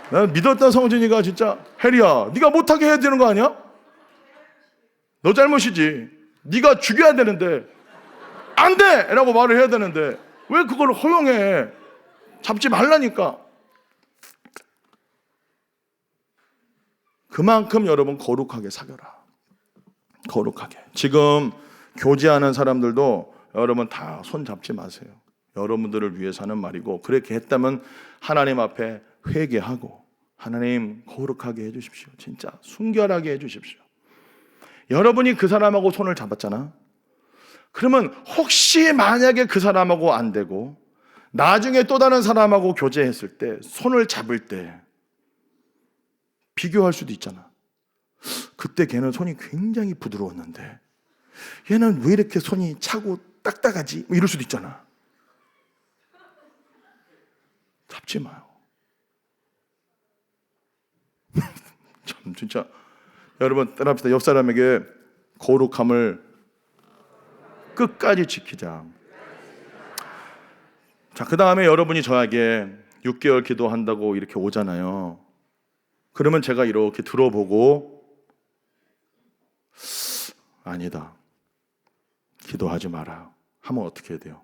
난 믿었던 성진이가 진짜, 혜리야, 네가 못하게 해야 되는 거 아니야? 너 잘못이지. 네가 죽여야 되는데 안 돼! 라고 말을 해야 되는데 왜 그걸 허용해? 잡지 말라니까. 그만큼 여러분 거룩하게 사겨라. 거룩하게. 지금 교제하는 사람들도 여러분 다 손 잡지 마세요. 여러분들을 위해서 하는 말이고, 그렇게 했다면 하나님 앞에 회개하고 하나님 거룩하게 해주십시오. 진짜 순결하게 해주십시오. 여러분이 그 사람하고 손을 잡았잖아. 그러면 혹시 만약에 그 사람하고 안 되고 나중에 또 다른 사람하고 교제했을 때, 손을 잡을 때 비교할 수도 있잖아. 그때 걔는 손이 굉장히 부드러웠는데 얘는 왜 이렇게 손이 차고 딱딱하지? 뭐 이럴 수도 있잖아. 잡지 마요. 참 진짜 여러분 따라합시다. 옆 사람에게 거룩함을 끝까지 지키자. 자, 그 다음에 여러분이 저에게 6개월 기도한다고 이렇게 오잖아요. 그러면 제가 이렇게 들어보고 아니다, 기도하지 마라 하면 어떻게 해야 돼요?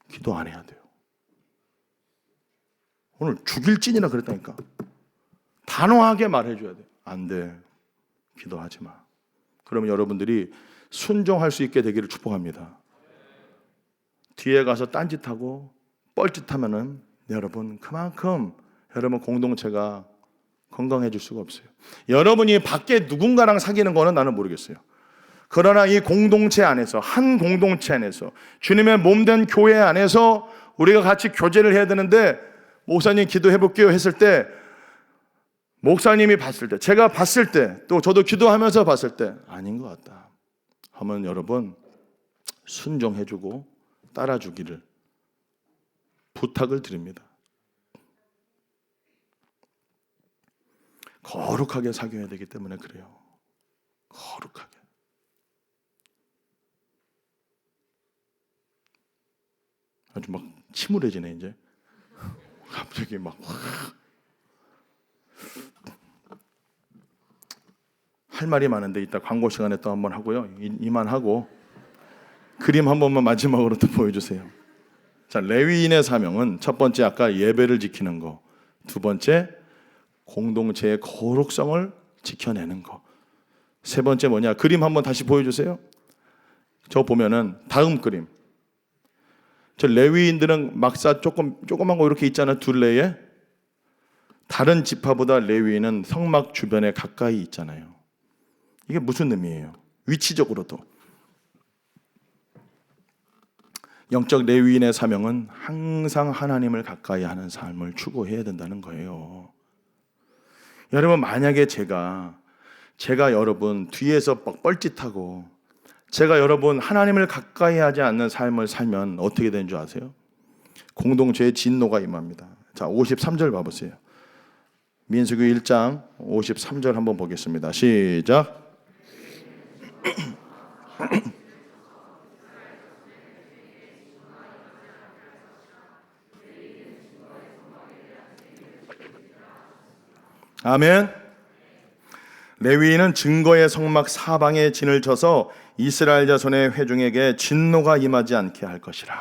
기도 안 해야 돼요. 오늘 죽일 찐이라 그랬다니까. 단호하게 말해줘야 돼. 안 돼, 기도하지 마. 그러면 여러분들이 순종할 수 있게 되기를 축복합니다. 뒤에 가서 딴짓하고 뻘짓하면은 여러분 그만큼 여러분 공동체가 건강해질 수가 없어요. 여러분이 밖에 누군가랑 사귀는 거는 나는 모르겠어요. 그러나 이 공동체 안에서, 한 공동체 안에서, 주님의 몸된 교회 안에서 우리가 같이 교제를 해야 되는데, 목사님 기도해 볼게요 했을 때, 목사님이 봤을 때, 제가 봤을 때, 또 저도 기도하면서 봤을 때 아닌 것 같다 하면 여러분 순종해주고 따라주기를 부탁을 드립니다. 거룩하게 사귀어야 되기 때문에 그래요. 거룩하게. 아주 막 침울해지네 이제. 갑자기 막 할 말이 많은데 이따 광고 시간에 또 한번 하고요. 이만하고 그림 한 번만 마지막으로 또 보여주세요. 자, 레위인의 사명은 첫 번째 아까 예배를 지키는 거, 두 번째 공동체의 거룩성을 지켜내는 거, 세 번째 뭐냐? 그림 한번 다시 보여주세요. 저 보면은 다음 그림. 저 레위인들은 막사 조그만 거 이렇게 있잖아요. 둘레에. 다른 지파보다 레위인은 성막 주변에 가까이 있잖아요. 이게 무슨 의미예요? 위치적으로도. 영적 레위인의 사명은 항상 하나님을 가까이 하는 삶을 추구해야 된다는 거예요. 여러분, 만약에 제가 여러분 뒤에서 뻘짓하고 제가 여러분 하나님을 가까이 하지 않는 삶을 살면 어떻게 되는 줄 아세요? 공동체의 진노가 임합니다. 자, 53절 봐보세요. 민수기 1장 53절 한번 보겠습니다. 시작. 아멘. 레위인은 증거의 성막 사방에 진을 쳐서 이스라엘 자손의 회중에게 진노가 임하지 않게 할 것이라.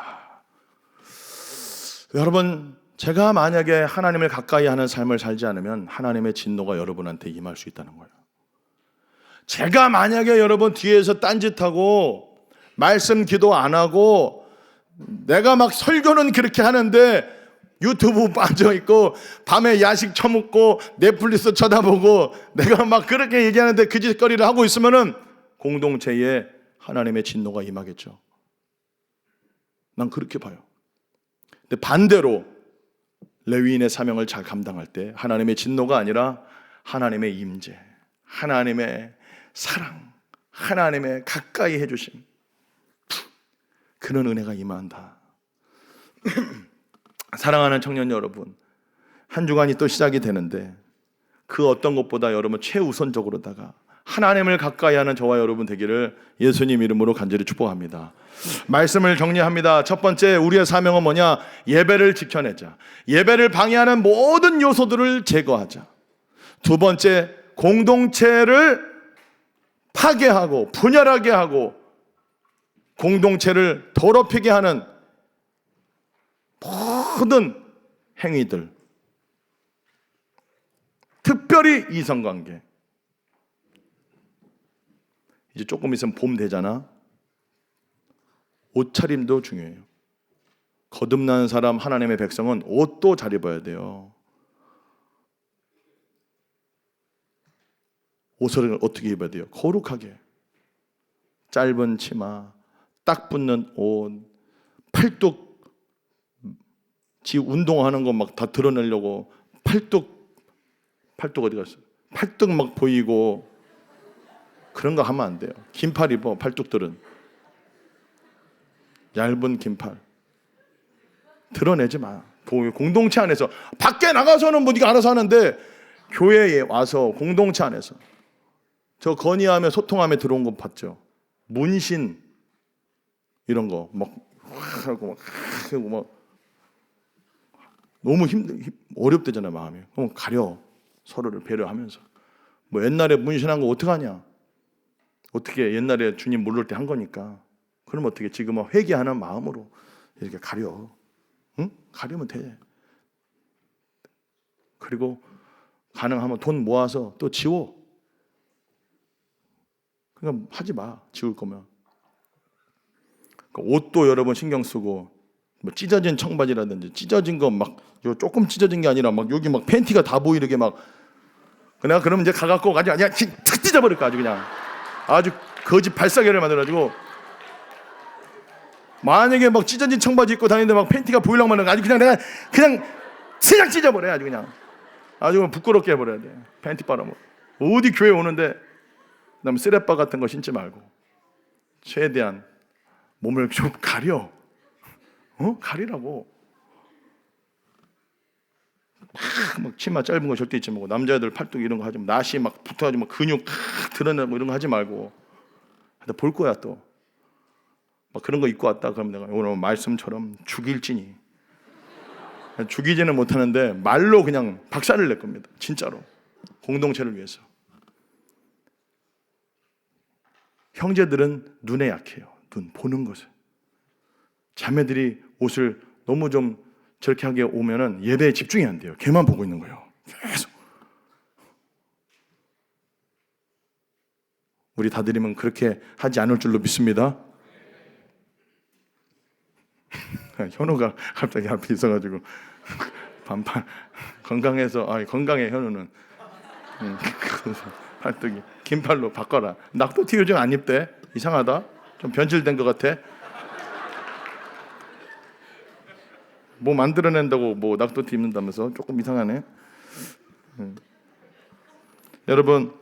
여러분, 제가 만약에 하나님을 가까이 하는 삶을 살지 않으면 하나님의 진노가 여러분한테 임할 수 있다는 거예요. 제가 만약에 여러분 뒤에서 딴짓하고 말씀 기도 안 하고 내가 막 설교는 그렇게 하는데 유튜브 빠져있고 밤에 야식 처먹고 넷플릭스 쳐다보고 내가 막 그렇게 얘기하는데 그 짓거리를 하고 있으면은 공동체에 하나님의 진노가 임하겠죠. 난 그렇게 봐요. 근데 반대로 레위인의 사명을 잘 감당할 때 하나님의 진노가 아니라 하나님의 임재, 하나님의 사랑, 하나님의 가까이 해주심, 그런 은혜가 임한다. 사랑하는 청년 여러분, 한 주간이 또 시작이 되는데 그 어떤 것보다 여러분 최우선적으로다가 하나님을 가까이 하는 저와 여러분 되기를 예수님 이름으로 간절히 축복합니다. 말씀을 정리합니다. 첫 번째, 우리의 사명은 뭐냐? 예배를 지켜내자. 예배를 방해하는 모든 요소들을 제거하자. 두 번째, 공동체를 파괴하고 분열하게 하고 공동체를 더럽히게 하는 모든 행위들, 특별히 이성관계. 이제 조금 있으면 봄 되잖아. 옷차림도 중요해요. 거듭나는 사람, 하나님의 백성은 옷도 잘 입어야 돼요. 옷을 어떻게 입어야 돼요? 거룩하게. 짧은 치마, 딱 붙는 옷, 팔뚝, 지 운동하는 거 막 다 드러내려고 팔뚝 어디 갔어? 팔뚝 막 보이고 그런 거 하면 안 돼요. 긴팔 입어, 팔뚝들은. 얇은 긴팔. 드러내지 마. 공동체 안에서. 밖에 나가서는 뭐 네가 알아서 하는데 교회에 와서 공동체 안에서. 저 건의하며 소통하며 들어온 거 봤죠? 문신 이런 거 막 하고 막 너무 어렵대잖아요, 마음이. 그럼 가려. 서로를 배려하면서. 뭐 옛날에 문신한 거 어떡하냐? 어떻게 옛날에 주님 모를 때 한 거니까. 그럼 어떻게 지금은 회개하는 마음으로 이렇게 가려. 응? 가려면 돼. 그리고 가능하면 돈 모아서 또 지워. 그러니까 하지 마. 지울 거면. 그러니까 옷도 여러분 신경 쓰고 뭐 찢어진 청바지라든지 찢어진 거 막 조금 찢어진 게 아니라 막 여기 막 팬티가 다 보이게 막 내가 그러면 이제 가갖고 아주 그냥 탁 찢어버릴까 아주 그냥 아주 거짓 발사계를 만들어가지고 만약에 막 찢어진 청바지 입고 다니는데 막 팬티가 보이려고 하면 아주 그냥 내가 그냥 찢어버려 아주 그냥 아주 부끄럽게 해버려야 돼. 팬티 빨아먹어. 어디 교회 오는데 그다음에 쓰레빠 같은 거 신지 말고 최대한 몸을 좀 가려. 가리라고. 막 치마 짧은 거 절대 입지 말고 남자애들 팔뚝 이런 거 하지 마. 나시 막 붙어가지고 막 근육 드러내고 이런 거 하지 말고. 볼 거야 또. 막 그런 거 입고 왔다 그러면 내가 오늘 말씀처럼 죽일지니. 죽이지는 못하는데 말로 그냥 박살을 낼 겁니다. 진짜로. 공동체를 위해서. 형제들은 눈에 약해요. 눈 보는 것에. 자매들이 옷을 너무 좀 저렇게 하게 오면은 예배에 집중이 안 돼요. 걔만 보고 있는 거예요. 계속. 우리 다들이면 그렇게 하지 않을 줄로 믿습니다. 현우가 갑자기 앞에 있어가지고 반팔 건강해서 건강해 현우는 팔뚝이 긴팔로 바꿔라. 낙도티 요즘 안 입대. 이상하다. 좀 변질된 것 같아. 뭐 만들어낸다고 뭐 낙도티 입는다면서 조금 이상하네. 여러분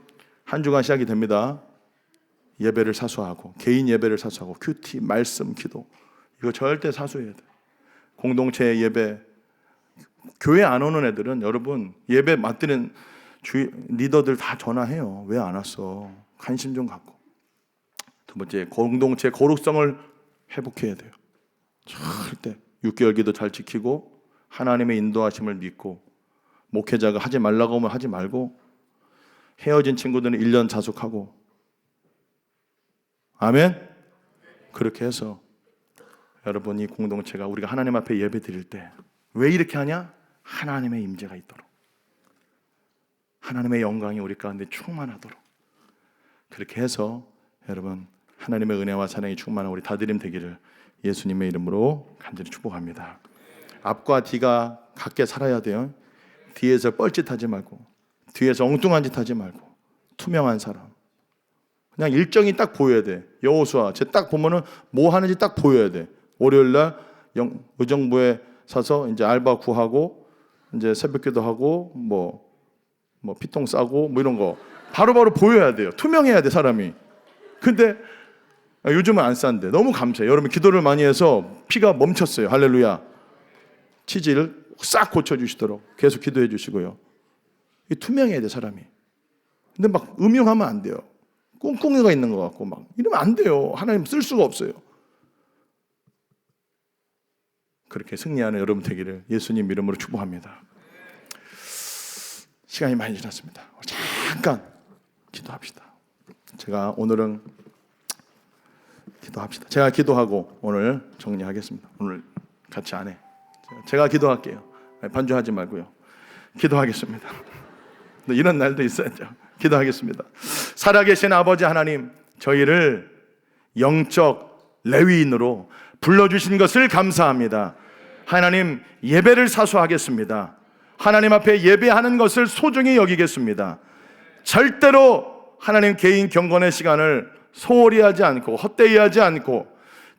한 주간 시작이 됩니다. 예배를 사수하고 개인 예배를 사수하고 큐티, 말씀, 기도 이거 절대 사수해야 돼. 공동체 예배 교회 안 오는 애들은 여러분 예배 맡드는 리더들 다 전화해요. 왜 안 왔어? 관심 좀 갖고. 두 번째 공동체 거룩성을 회복해야 돼요. 절대 6개월 기도 잘 지키고 하나님의 인도하심을 믿고 목회자가 하지 말라고 하면 하지 말고 헤어진 친구들은 1년 자숙하고 아멘? 그렇게 해서 여러분이 공동체가 우리가 하나님 앞에 예배 드릴 때 왜 이렇게 하냐? 하나님의 임재가 있도록 하나님의 영광이 우리 가운데 충만하도록 그렇게 해서 여러분 하나님의 은혜와 사랑이 충만한 우리 다드림 되기를 예수님의 이름으로 간절히 축복합니다. 앞과 뒤가 같게 살아야 돼요. 뒤에서 뻘짓하지 말고 뒤에서 엉뚱한 짓 하지 말고 투명한 사람 그냥 일정이 딱 보여야 돼. 여호수아 쟤 딱 보면은 뭐 하는지 딱 보여야 돼. 월요일날 의정부에 사서 이제 알바 구하고 이제 새벽기도 하고 뭐 피똥 싸고 뭐 이런 거 바로바로 보여야 돼요. 투명해야 돼 사람이. 근데 요즘은 안 싼데 너무 감사해요. 여러분 기도를 많이 해서 피가 멈췄어요. 할렐루야. 치질 싹 고쳐주시도록 계속 기도해 주시고요. 투명해야 돼 사람이. 근데 막 음흉하면 안 돼요. 꿍꿍이가 있는 것 같고 막 이러면 안 돼요. 하나님 쓸 수가 없어요. 그렇게 승리하는 여러분 되기를 예수님 이름으로 축복합니다. 시간이 많이 지났습니다. 잠깐 기도합시다. 제가 오늘은 기도합시다. 제가 기도하고 오늘 정리하겠습니다. 오늘 같이 안 해. 제가 기도할게요. 반주하지 말고요. 기도하겠습니다. 이런 날도 있어야죠. 기도하겠습니다. 살아계신 아버지 하나님, 저희를 영적 레위인으로 불러주신 것을 감사합니다. 하나님, 예배를 사수하겠습니다. 하나님 앞에 예배하는 것을 소중히 여기겠습니다. 절대로 하나님 개인 경건의 시간을 소홀히 하지 않고 헛되이 하지 않고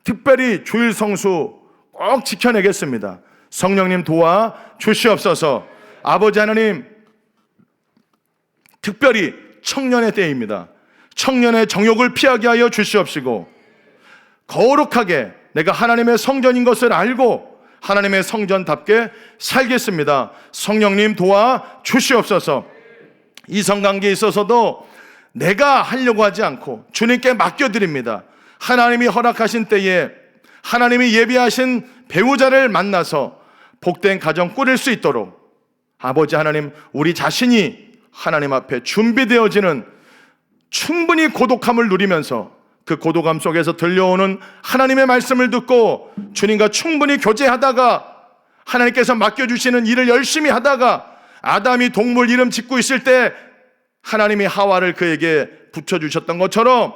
특별히 주일 성수 꼭 지켜내겠습니다. 성령님 도와 주시옵소서. 아버지 하나님, 특별히 청년의 때입니다. 청년의 정욕을 피하게 하여 주시옵시고 거룩하게 내가 하나님의 성전인 것을 알고 하나님의 성전답게 살겠습니다. 성령님 도와 주시옵소서. 이성관계에 있어서도 내가 하려고 하지 않고 주님께 맡겨드립니다. 하나님이 허락하신 때에 하나님이 예비하신 배우자를 만나서 복된 가정 꾸릴 수 있도록 아버지 하나님, 우리 자신이 하나님 앞에 준비되어지는 충분히 고독함을 누리면서 그 고독함 속에서 들려오는 하나님의 말씀을 듣고 주님과 충분히 교제하다가 하나님께서 맡겨주시는 일을 열심히 하다가 아담이 동물 이름 짓고 있을 때 하나님이 하와를 그에게 붙여주셨던 것처럼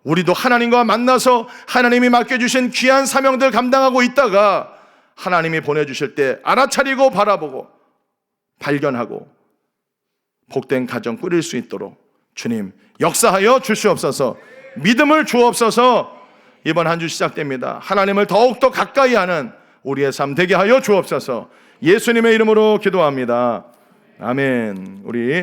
우리도 하나님과 만나서 하나님이 맡겨주신 귀한 사명들 감당하고 있다가 하나님이 보내주실 때 알아차리고 바라보고 발견하고 복된 가정 꾸릴 수 있도록 주님 역사하여 주시옵소서. 믿음을 주옵소서. 이번 한 주 시작됩니다. 하나님을 더욱더 가까이 하는 우리의 삶 되게 하여 주옵소서. 예수님의 이름으로 기도합니다. 아멘. 우리